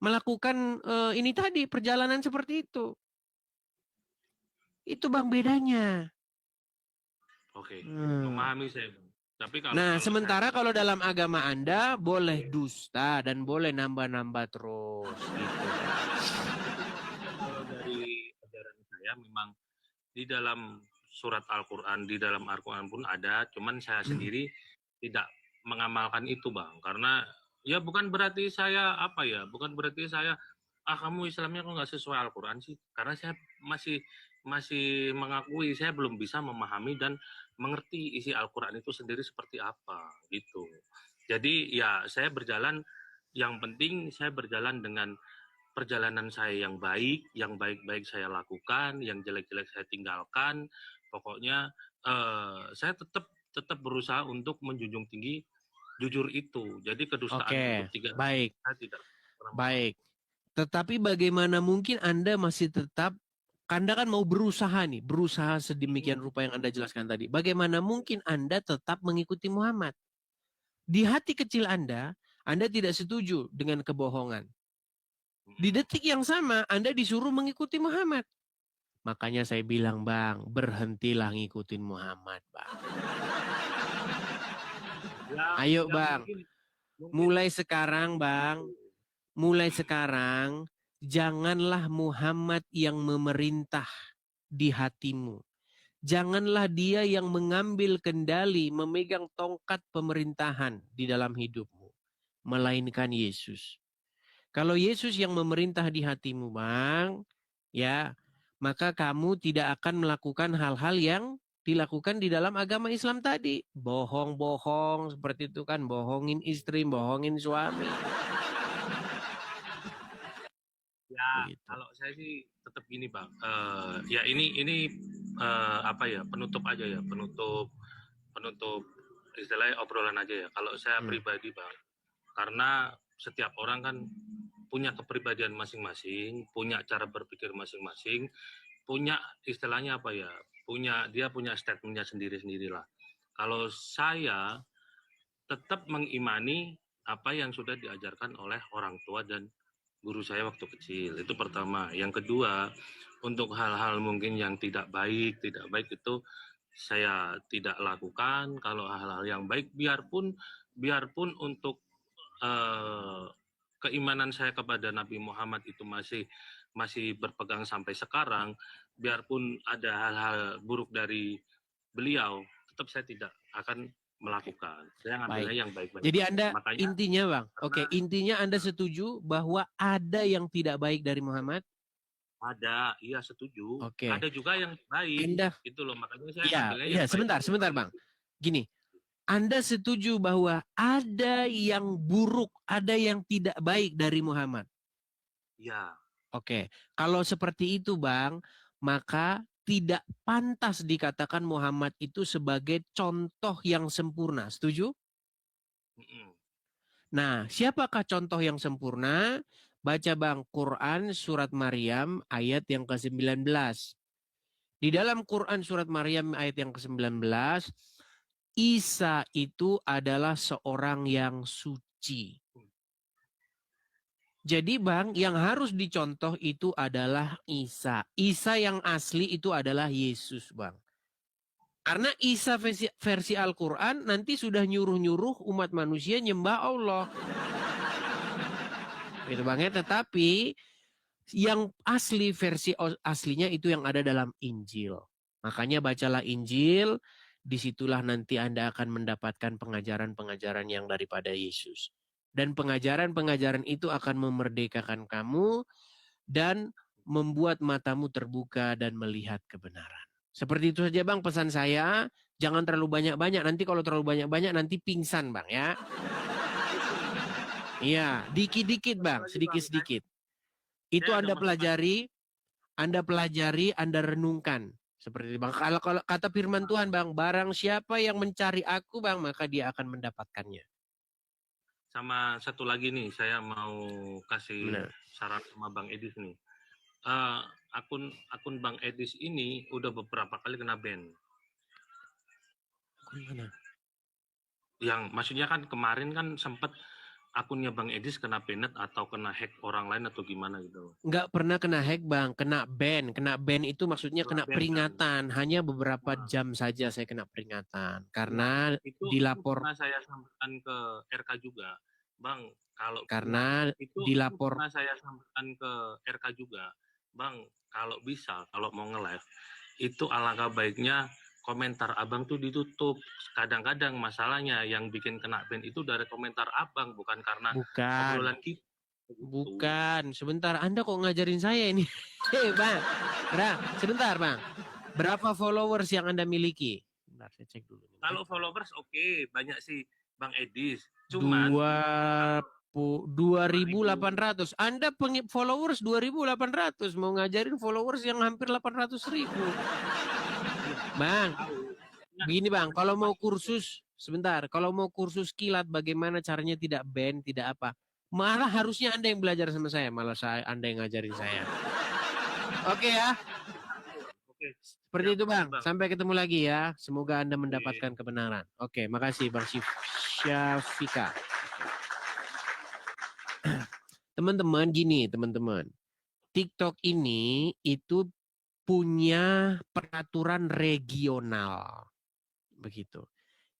melakukan ini tadi, perjalanan seperti itu. Itu Bang bedanya. Oke, memahami saya, Bang. Tapi Nah, kalau sementara saya, kalau dalam agama Anda boleh dusta dan boleh nambah-nambah terus gitu. kalau dari ajaran saya memang di dalam surat Al-Quran, di dalam Al-Quran pun ada, cuman saya sendiri tidak mengamalkan itu, Bang. Karena ya bukan berarti saya bukan berarti saya kamu Islamnya kok nggak sesuai Al-Quran sih. Karena saya masih mengakui saya belum bisa memahami dan mengerti isi Al-Quran itu sendiri seperti apa gitu. Jadi ya saya berjalan, yang penting saya berjalan dengan perjalanan saya yang baik-baik saya lakukan, yang jelek-jelek saya tinggalkan. Pokoknya saya tetap berusaha untuk menjunjung tinggi jujur itu. Jadi kedustaan Oke, untuk baik. saya tidak pernah. Baik. Tetapi bagaimana mungkin Anda masih tetap, Anda kan mau berusaha nih, berusaha sedemikian rupa yang Anda jelaskan tadi. Bagaimana mungkin Anda tetap mengikuti Muhammad? Di hati kecil Anda tidak setuju dengan kebohongan. Di detik yang sama, Anda disuruh mengikuti Muhammad. Makanya saya bilang, Bang, berhentilah ngikutin Muhammad, Bang. Ayo, Bang. Mulai sekarang, Bang. Mulai sekarang, janganlah Muhammad yang memerintah di hatimu. Janganlah dia yang mengambil kendali, memegang tongkat pemerintahan di dalam hidupmu. Melainkan Yesus. Kalau Yesus yang memerintah di hatimu, Bang, ya, maka kamu tidak akan melakukan hal-hal yang dilakukan di dalam agama Islam tadi. Bohong-bohong, seperti itu kan, bohongin istri, bohongin suami. Ya, Begitu. kalau saya sih tetap gini, Bang. Ya ini penutup aja ya, penutup istilahnya obrolan aja ya. Kalau saya pribadi, Bang, karena setiap orang kan punya kepribadian masing-masing, punya cara berpikir masing-masing, punya istilahnya dia punya statementnya sendiri-sendirilah. Kalau saya tetap mengimani apa yang sudah diajarkan oleh orang tua dan guru saya waktu kecil. Itu pertama. Yang kedua, untuk hal-hal mungkin yang tidak baik itu saya tidak lakukan. Kalau hal-hal yang baik, biarpun untuk keimanan saya kepada Nabi Muhammad itu masih berpegang sampai sekarang, biarpun ada hal-hal buruk dari beliau, tetap saya tidak akan melakukan. Saya ngambilnya yang baik-baik. Jadi Anda Makanya, intinya, Bang, intinya Anda setuju bahwa ada yang tidak baik dari Muhammad? ada, iya setuju. Oke. Ada juga yang baik. Anda, Itu loh, makanya saya ngambilnya yang iya, baik. sebentar, Bang. Gini, Anda setuju bahwa ada yang buruk, ada yang tidak baik dari Muhammad? Iya. Oke. Kalau seperti itu, Bang, maka tidak pantas dikatakan Muhammad itu sebagai contoh yang sempurna. Setuju? Nah, siapakah contoh yang sempurna? Baca, Bang, Quran surat Maryam ayat yang ke-19. Di dalam Quran surat Maryam ayat yang ke-19, Isa itu adalah seorang yang suci. Jadi, Bang, yang harus dicontoh itu adalah Isa. Isa yang asli itu adalah Yesus, Bang. Karena Isa versi Al-Quran nanti sudah nyuruh-nyuruh umat manusia nyembah Allah. Gitu, Bang, ya. Tetapi yang asli, versi aslinya itu yang ada dalam Injil. Makanya bacalah Injil, disitulah nanti Anda akan mendapatkan pengajaran-pengajaran yang daripada Yesus. Dan pengajaran-pengajaran itu akan memerdekakan kamu dan membuat matamu terbuka dan melihat kebenaran. Seperti itu saja, Bang, pesan saya. Jangan terlalu banyak-banyak. Nanti kalau terlalu banyak-banyak nanti pingsan, Bang, ya. Iya, dikit-dikit, Bang, sedikit-sedikit. Itu Anda pelajari, Anda renungkan. Seperti itu, Bang. Kalau kata firman Tuhan, Bang, barang siapa yang mencari aku, Bang, maka dia akan mendapatkannya. Sama satu lagi nih, saya mau kasih saran sama Bang Edis nih. akun Bang Edis ini udah beberapa kali kena ban. Gimana? Yang maksudnya kan kemarin kan sempat akunnya Bang Edis kena banet atau kena hack orang lain atau gimana gitu. Nggak pernah kena hack, Bang. Kena ban. Kena ban itu maksudnya kena Kena ban, kan? peringatan. Hanya beberapa Nah. jam saja saya kena peringatan. Karena itu dilapor. pernah saya sampaikan ke RK juga. Bang, kalau Karena itu dilapor. pernah saya sampaikan ke RK juga. Bang, kalau bisa, kalau mau nge-live, itu alangkah baiknya komentar abang tuh ditutup. Kadang-kadang masalahnya yang bikin kena ban itu dari komentar abang, bukan karena obrolan kita. Bukan, sebentar. Anda kok ngajarin saya ini? Bang, sebentar, Bang. Berapa followers yang Anda miliki? Bentar, saya cek dulu. Kalau followers oke, banyak sih Bang Edis. Cuman 2.800. Anda followers 2.800. Mau ngajarin followers yang hampir 800.000. Bang, begini Bang, kalau mau kursus, sebentar. Kalau mau kursus kilat bagaimana caranya tidak ban, tidak apa. Malah harusnya Anda yang belajar sama saya. Malah Anda yang ngajarin saya. Oke ya. Oke. Seperti itu Bang. Sampai ketemu lagi ya. Semoga Anda mendapatkan kebenaran. Oke, makasih Bang Syafika. Teman-teman, gini teman-teman. TikTok ini itu punya peraturan regional. Begitu.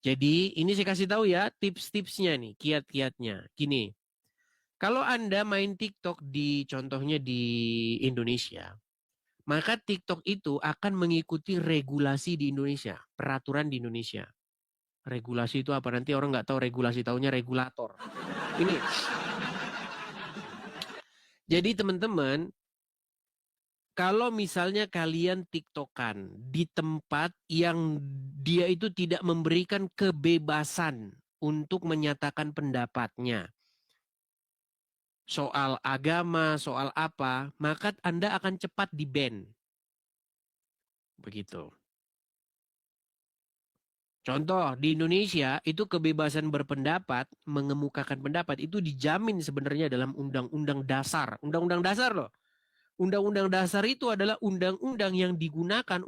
Jadi ini saya kasih tahu ya tips-tipsnya nih, kiat-kiatnya. Gini. Kalau Anda main TikTok contohnya di Indonesia, maka TikTok itu akan mengikuti regulasi di Indonesia, peraturan di Indonesia. Regulasi itu apa? Nanti orang nggak tahu regulasi, taunya regulator. Ini. Jadi teman-teman, kalau misalnya kalian TikTokan di tempat yang dia itu tidak memberikan kebebasan untuk menyatakan pendapatnya, soal agama, soal apa, maka Anda akan cepat di-ban. Begitu. Contoh, di Indonesia itu kebebasan berpendapat, mengemukakan pendapat itu dijamin sebenarnya dalam undang-undang dasar. Undang-undang dasar loh. Undang-undang dasar itu adalah undang-undang yang digunakan.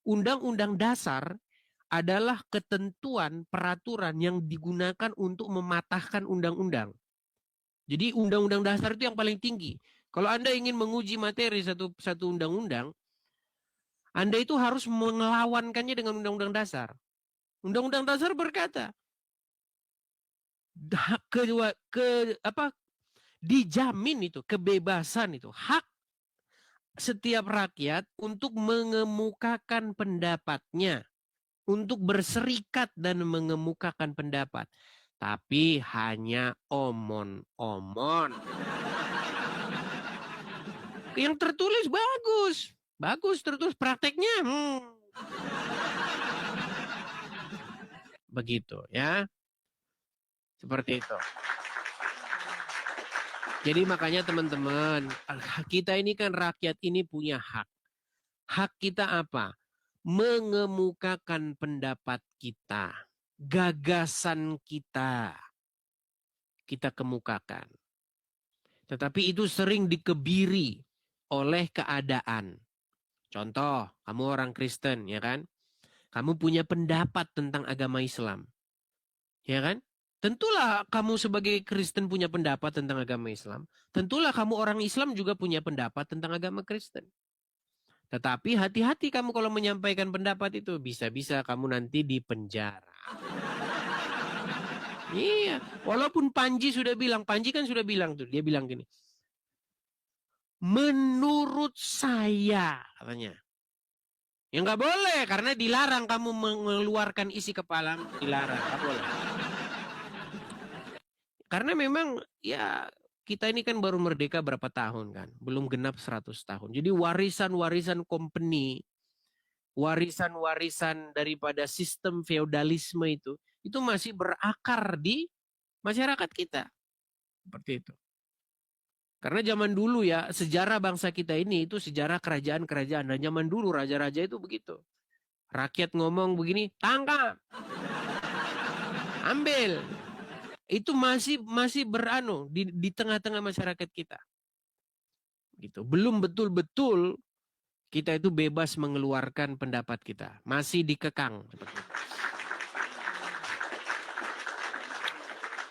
Undang-undang dasar adalah ketentuan peraturan yang digunakan untuk mematahkan undang-undang. Jadi undang-undang dasar itu yang paling tinggi. Kalau Anda ingin menguji materi satu undang-undang, Anda itu harus melawankannya dengan undang-undang dasar. Undang-undang dasar berkata, dijamin itu kebebasan itu, hak setiap rakyat untuk mengemukakan pendapatnya, untuk berserikat dan mengemukakan pendapat. Tapi hanya omon-omon. Yang tertulis bagus. Bagus tertulis, prakteknya. Begitu ya. Seperti itu. Jadi makanya teman-teman, kita ini kan rakyat ini punya hak. Hak kita apa? Mengemukakan pendapat kita. Gagasan kita kemukakan. Tetapi itu sering dikebiri oleh keadaan. Contoh, kamu orang Kristen, ya kan? Kamu punya pendapat tentang agama Islam. Ya kan? Tentulah kamu sebagai Kristen punya pendapat tentang agama Islam. Tentulah kamu orang Islam juga punya pendapat tentang agama Kristen. Tetapi hati-hati kamu kalau menyampaikan pendapat itu. Bisa-bisa kamu nanti dipenjara. Iya. Walaupun Panji kan sudah bilang tuh. Dia bilang gini. Menurut saya, katanya. Ya nggak boleh, karena dilarang kamu mengeluarkan isi kepala. Dilarang, nggak boleh. Karena memang ya kita ini kan baru merdeka berapa tahun kan. Belum genap 100 tahun. Jadi warisan-warisan company, warisan-warisan daripada sistem feodalisme itu masih berakar di masyarakat kita. Seperti itu. Karena zaman dulu ya, sejarah bangsa kita ini itu sejarah kerajaan-kerajaan. Dan zaman dulu raja-raja itu begitu. Rakyat ngomong begini, tangkap. Ambil. Itu masih di tengah-tengah masyarakat kita. Gitu. Belum betul-betul Kita itu bebas mengeluarkan pendapat kita. Masih dikekang.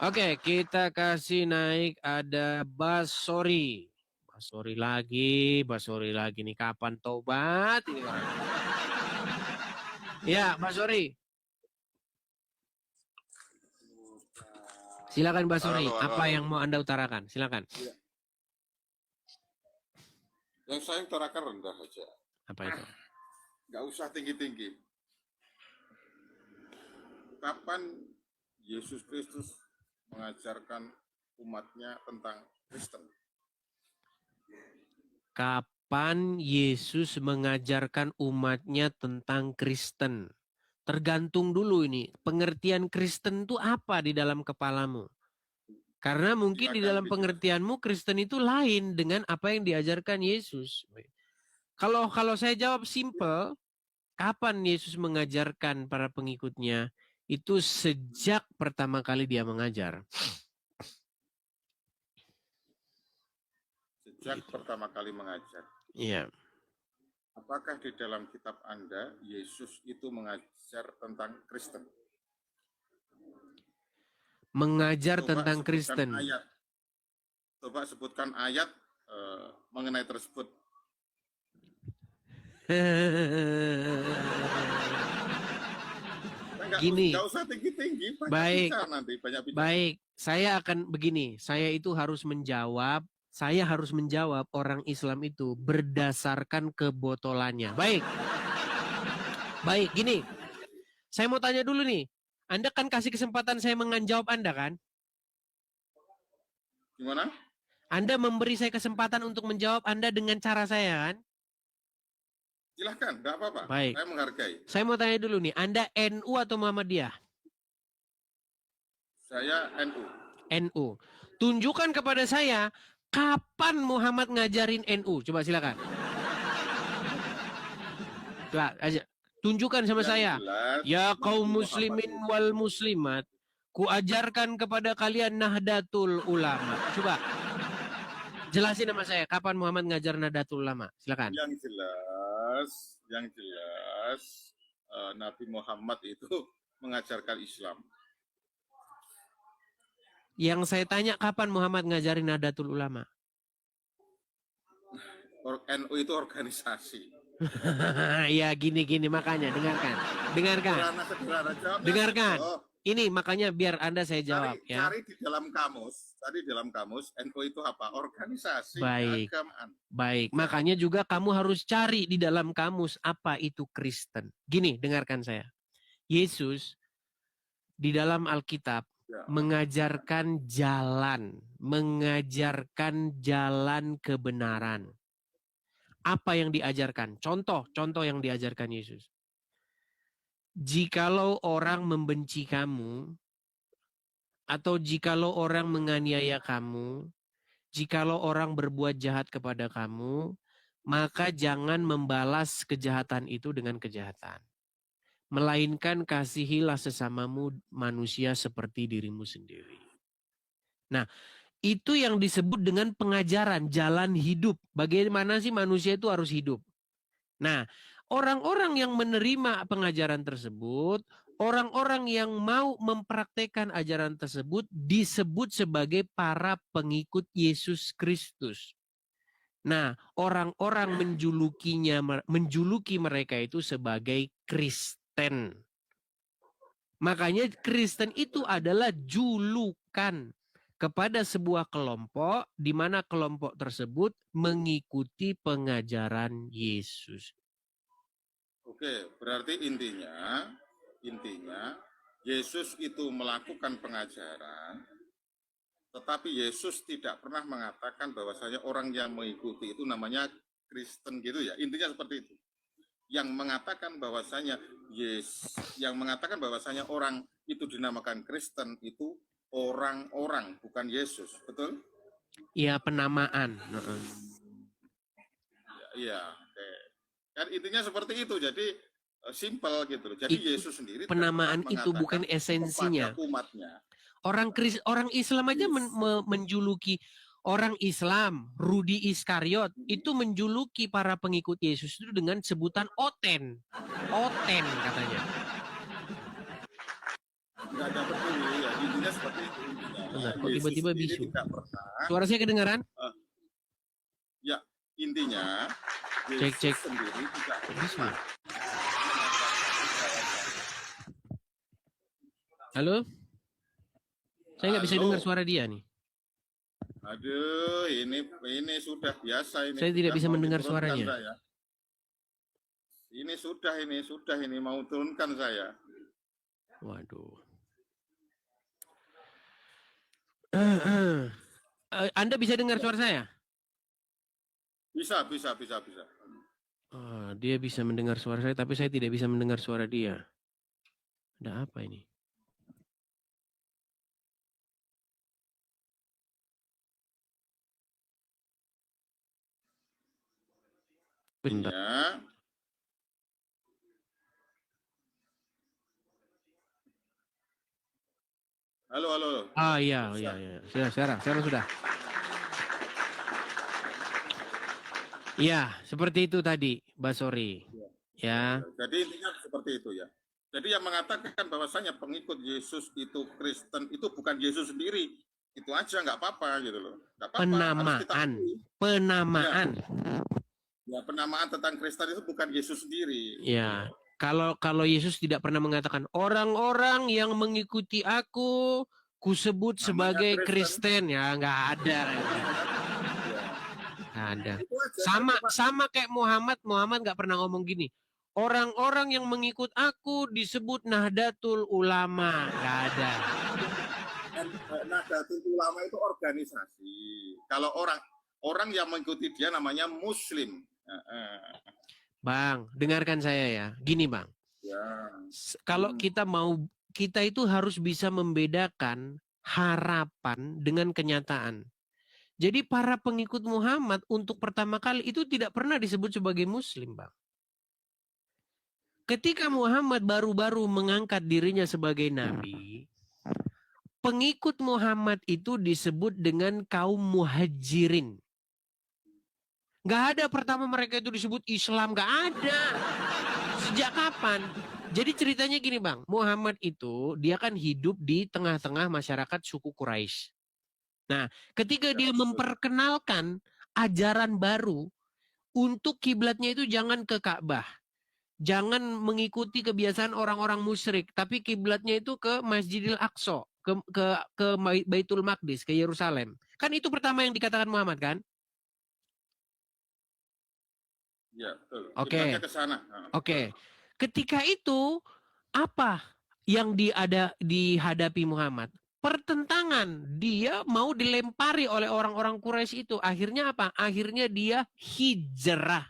Oke, kita kasih naik ada Basori. Basori lagi nih. Kapan tobat? Ini orang. Ya, Basori. Silakan Basori. Apa yang mau Anda utarakan? Silakan. Ya. Yang saya utarakan rendah saja. Apa itu? Nggak usah tinggi-tinggi. Kapan Yesus Kristus mengajarkan umatnya tentang Kristen? Kapan Yesus mengajarkan umatnya tentang Kristen? Tergantung dulu ini, pengertian Kristen itu apa di dalam kepalamu? Karena mungkin di dalam pengertianmu Kristen itu lain dengan apa yang diajarkan Yesus. Kalau saya jawab simple, kapan Yesus mengajarkan para pengikutnya? Itu sejak pertama kali dia mengajar. Sejak pertama kali mengajar. Iya. Apakah di dalam kitab Anda Yesus itu mengajar tentang Kristen? Mengajar tentang Kristen. Coba sebutkan ayat mengenai tersebut. Gini. Nggak usah tinggi-tinggi. Baik. Nanti, banyak bicara. Baik. Saya akan begini. Saya itu harus menjawab. Saya harus menjawab orang Islam itu berdasarkan kebotolannya. Baik. Baik, gini. Saya mau tanya dulu nih. Anda kan kasih kesempatan saya menjawab Anda kan? Gimana? Anda memberi saya kesempatan untuk menjawab Anda dengan cara saya kan? Silahkan, enggak apa-apa. Baik. Saya menghargai. Saya mau tanya dulu nih, Anda NU atau Muhammadiyah? Saya NU. NU. Tunjukkan kepada saya kapan Muhammad ngajarin NU. Coba silakan. Coba aja. Tunjukkan sama saya. Ya kaum muslimin wal muslimat, kuajarkan kepada kalian Nahdlatul Ulama. Coba jelasin sama saya kapan Muhammad ngajar Nahdlatul Ulama. Silakan. Yang jelas Nabi Muhammad itu mengajarkan Islam. Yang saya tanya kapan Muhammad ngajarin Nahdlatul Ulama? NU itu organisasi. Ya gini makanya dengarkan. Dengarkan. Ini makanya biar Anda saya jawab ya. Cari di dalam kamus NU itu apa? Organisasi keagamaan. Baik, makanya juga kamu harus cari di dalam kamus apa itu Kristen. Gini, dengarkan saya. Yesus di dalam Alkitab mengajarkan jalan kebenaran. Apa yang diajarkan? Contoh yang diajarkan Yesus. Jikalau orang membenci kamu, atau jikalau orang menganiaya kamu, jikalau orang berbuat jahat kepada kamu, maka jangan membalas kejahatan itu dengan kejahatan. Melainkan kasihilah sesamamu manusia seperti dirimu sendiri. Nah, itu yang disebut dengan pengajaran jalan hidup. Bagaimana sih manusia itu harus hidup? Nah, orang-orang yang menerima pengajaran tersebut, orang-orang yang mau mempraktekkan ajaran tersebut disebut sebagai para pengikut Yesus Kristus. Nah, orang-orang menjuluki mereka itu sebagai Kristen. Makanya Kristen itu adalah julukan kepada sebuah kelompok di mana kelompok tersebut mengikuti pengajaran Yesus. Oke, berarti intinya Yesus itu melakukan pengajaran, tetapi Yesus tidak pernah mengatakan bahwasanya orang yang mengikuti itu namanya Kristen gitu ya. Intinya seperti itu. Yang mengatakan bahwasanya orang itu dinamakan Kristen itu orang-orang, bukan Yesus, betul? Iya, penamaan. Iya, oke. Kan intinya seperti itu. Jadi simpel gitu loh. Jadi Yesus sendiri penamaan itu bukan esensinya. Umatnya. Orang Islam aja menjuluki orang Islam, Rudi Iskariot, itu menjuluki para pengikut Yesus itu dengan sebutan Oten. Oten katanya. Nggak dapat dulu ya, intinya seperti itu. Bentar, kok Yesus tiba-tiba sendiri bisu? tidak pernah. Suara saya kedengaran? Ya, intinya Cek, Yesus cek. sendiri tidak Bisu. pernah. Halo? Saya nggak bisa Halo. dengar suara dia nih. Aduh, ini sudah biasa ini. Saya tidak sudah bisa mau mendengar diturunkan suaranya. saya. Ini sudah ini mau turunkan saya. Waduh. Anda bisa dengar suara saya? Bisa. Dia bisa mendengar suara saya, tapi saya tidak bisa mendengar suara dia. Ada apa ini? Bentar. Ya. Halo. Iya. Sudah, sekarang sudah. Iya, seperti itu tadi, Basori. Ya. Jadi intinya seperti itu ya. Jadi yang mengatakan bahwasanya pengikut Yesus itu Kristen itu bukan Yesus sendiri. Itu aja nggak apa-apa gitu loh. Nggak apa-apa, harus kita akui. Penamaan. Ya, penamaan tentang Kristen itu bukan Yesus sendiri. Ya. Kalau Yesus tidak pernah mengatakan orang-orang yang mengikuti aku kusebut sebagai Kristen, ya nggak ada. Nggak ada. Sama kayak Muhammad nggak pernah ngomong gini. Orang-orang yang mengikut aku disebut Nahdlatul Ulama, nggak ada. Nahdlatul Ulama itu organisasi. Kalau orang yang mengikuti dia namanya Muslim. Bang, dengarkan saya ya. Gini Bang, Ya. kalau kita itu harus bisa membedakan harapan dengan kenyataan. Jadi para pengikut Muhammad untuk pertama kali itu tidak pernah disebut sebagai Muslim, Bang. Ketika Muhammad baru-baru mengangkat dirinya sebagai Nabi, pengikut Muhammad itu disebut dengan kaum muhajirin. Gak ada pertama mereka itu disebut Islam, gak ada. Sejak kapan? Jadi ceritanya gini Bang, Muhammad itu dia kan hidup di tengah-tengah masyarakat suku Quraisy. Nah, ketika dia memperkenalkan ajaran baru, untuk kiblatnya itu jangan ke Ka'bah. Jangan mengikuti kebiasaan orang-orang musyrik, tapi kiblatnya itu ke Masjidil Aqsa, ke Baitul Maqdis, ke Yerusalem. Kan itu pertama yang dikatakan Muhammad kan? Ya, betul. Oke. Kiblatnya ke sana. Oke. Ketika itu apa yang dihadapi Muhammad? Pertentangan. Dia mau dilempari oleh orang-orang Quraisy itu. Akhirnya apa? Akhirnya dia hijrah.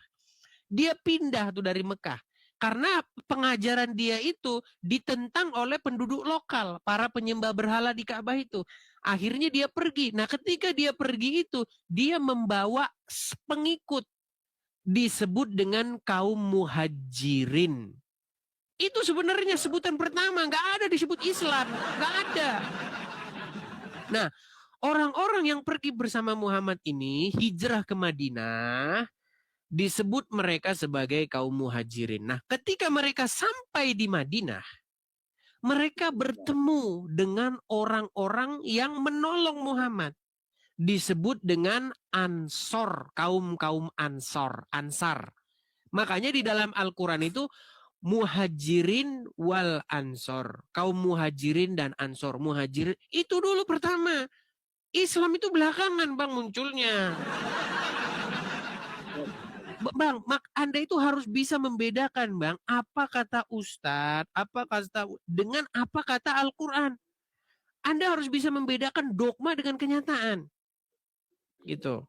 Dia pindah tuh dari Mekah. Karena pengajaran dia itu ditentang oleh penduduk lokal, para penyembah berhala di Ka'bah itu. Akhirnya dia pergi. Nah, ketika dia pergi itu, dia membawa pengikut. Disebut dengan kaum muhajirin. Itu sebenarnya sebutan pertama, nggak ada disebut Islam, nggak ada. Nah, orang-orang yang pergi bersama Muhammad ini hijrah ke Madinah, disebut mereka sebagai kaum muhajirin. Nah, ketika mereka sampai di Madinah, mereka bertemu dengan orang-orang yang menolong Muhammad. Disebut dengan Ansor, kaum Ansar. Makanya di dalam Al-Quran itu muhajirin wal ansor. Kaum muhajirin dan ansor. Muhajirin itu dulu pertama. Islam itu belakangan Bang munculnya. Bang, Anda itu harus bisa membedakan Bang, apa kata Ustadz, dengan apa kata Al-Quran. Anda harus bisa membedakan dogma dengan kenyataan. Gitu.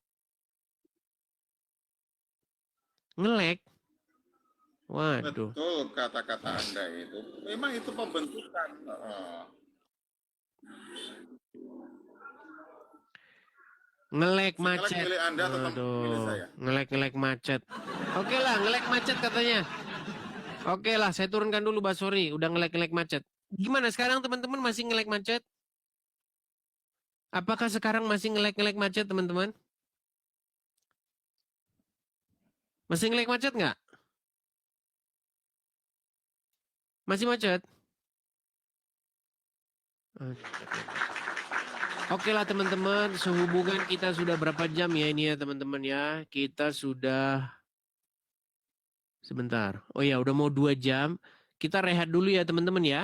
Ngelek. Waduh. Betul kata-kata Anda itu. Memang itu pembentukan. Ngelek macet. Milih Anda atau milih saya? Ngelek macet. Oke lah, ngelek macet katanya. Oke lah, saya turunkan dulu Basori. Udah ngelek macet. Gimana sekarang teman-teman masih ngelek macet? Apakah sekarang masih nge-lag macet, teman-teman? Masih nge-lag macet nggak? Masih macet? Oke lah teman-teman, sehubungan kita sudah berapa jam ya ini ya teman-teman ya. Kita sudah, sebentar. Oh ya udah mau 2 jam. Kita rehat dulu ya teman-teman ya.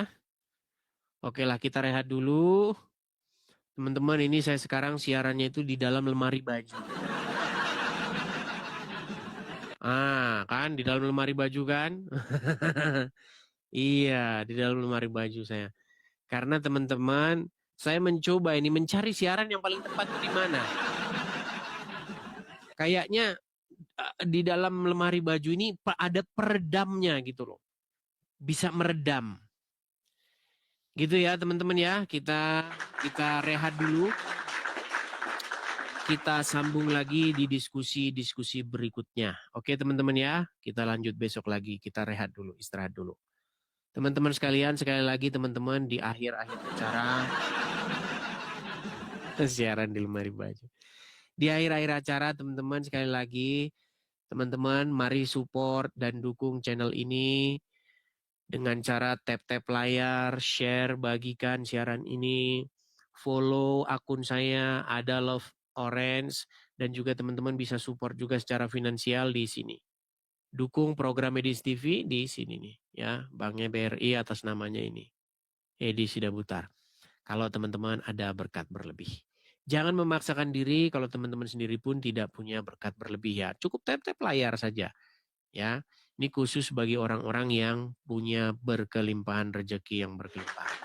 Oke lah kita rehat dulu. Teman-teman ini saya sekarang siarannya itu di dalam lemari baju. Ah kan di dalam lemari baju kan. Iya di dalam lemari baju saya. Karena teman-teman saya mencoba ini mencari siaran yang paling tepat di mana. Kayaknya di dalam lemari baju ini ada peredamnya gitu loh. Bisa meredam. Gitu ya teman-teman ya. Kita rehat dulu. Kita sambung lagi di diskusi berikutnya. Oke teman-teman ya. Kita lanjut besok lagi. Kita rehat dulu, istirahat dulu. Teman-teman sekalian, sekali lagi teman-teman di akhir-akhir acara siaran di lemari baju. Di akhir-akhir acara teman-teman sekali lagi, teman-teman mari support dan dukung channel ini dengan cara tap-tap layar, share, bagikan siaran ini, follow akun saya Ada Love Orange, dan juga teman-teman bisa support juga secara finansial di sini. Dukung program Edis TV di sini nih ya, banknya BRI atas namanya ini, Edi Sidabutar. Kalau teman-teman ada berkat berlebih. Jangan memaksakan diri kalau teman-teman sendiri pun tidak punya berkat berlebih ya. Cukup tap-tap layar saja ya. Ini khusus bagi orang-orang yang punya berkelimpahan rezeki yang berkelimpahan.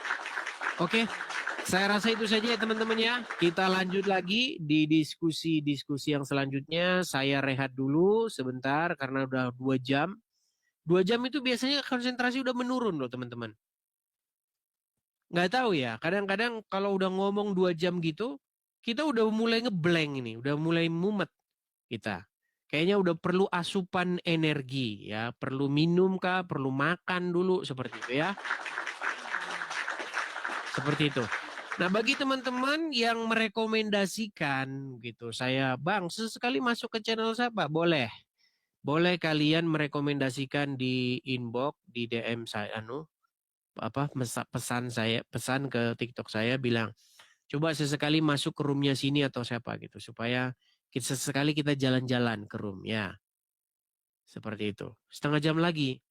Oke, saya rasa itu saja ya teman-teman ya. Kita lanjut lagi di diskusi yang selanjutnya. Saya rehat dulu sebentar karena udah 2 jam. 2 jam itu biasanya konsentrasi udah menurun loh teman-teman. Nggak tahu ya, kadang-kadang kalau udah ngomong 2 jam gitu, kita udah mulai ngeblank ini, udah mulai mumet kita. Kayaknya udah perlu asupan energi ya, perlu minum kah, perlu makan dulu seperti itu ya. Seperti itu. Nah, bagi teman-teman yang merekomendasikan gitu, saya Bang, sesekali masuk ke channel siapa? Boleh. Boleh kalian merekomendasikan di inbox, di DM saya pesan ke TikTok saya bilang, coba sesekali masuk ke roomnya sini atau siapa gitu supaya sesekali kita jalan-jalan ke room ya. Seperti itu. Setengah jam lagi.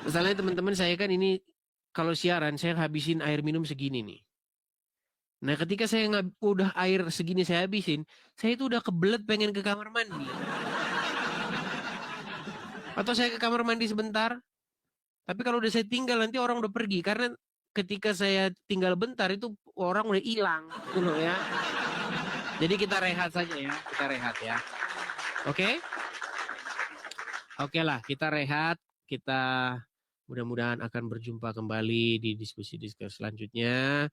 Misalnya teman-teman saya kan ini kalau siaran saya habisin air minum segini nih. Nah ketika saya udah air segini saya habisin, saya itu udah kebelet pengen ke kamar mandi. Atau saya ke kamar mandi sebentar. Tapi kalau udah saya tinggal nanti orang udah pergi. Karena ketika saya tinggal bentar itu orang udah hilang. Gitu ya. Jadi kita rehat saja ya. Kita rehat ya. Oke? Oke lah kita rehat. Kita mudah-mudahan akan berjumpa kembali di diskusi selanjutnya.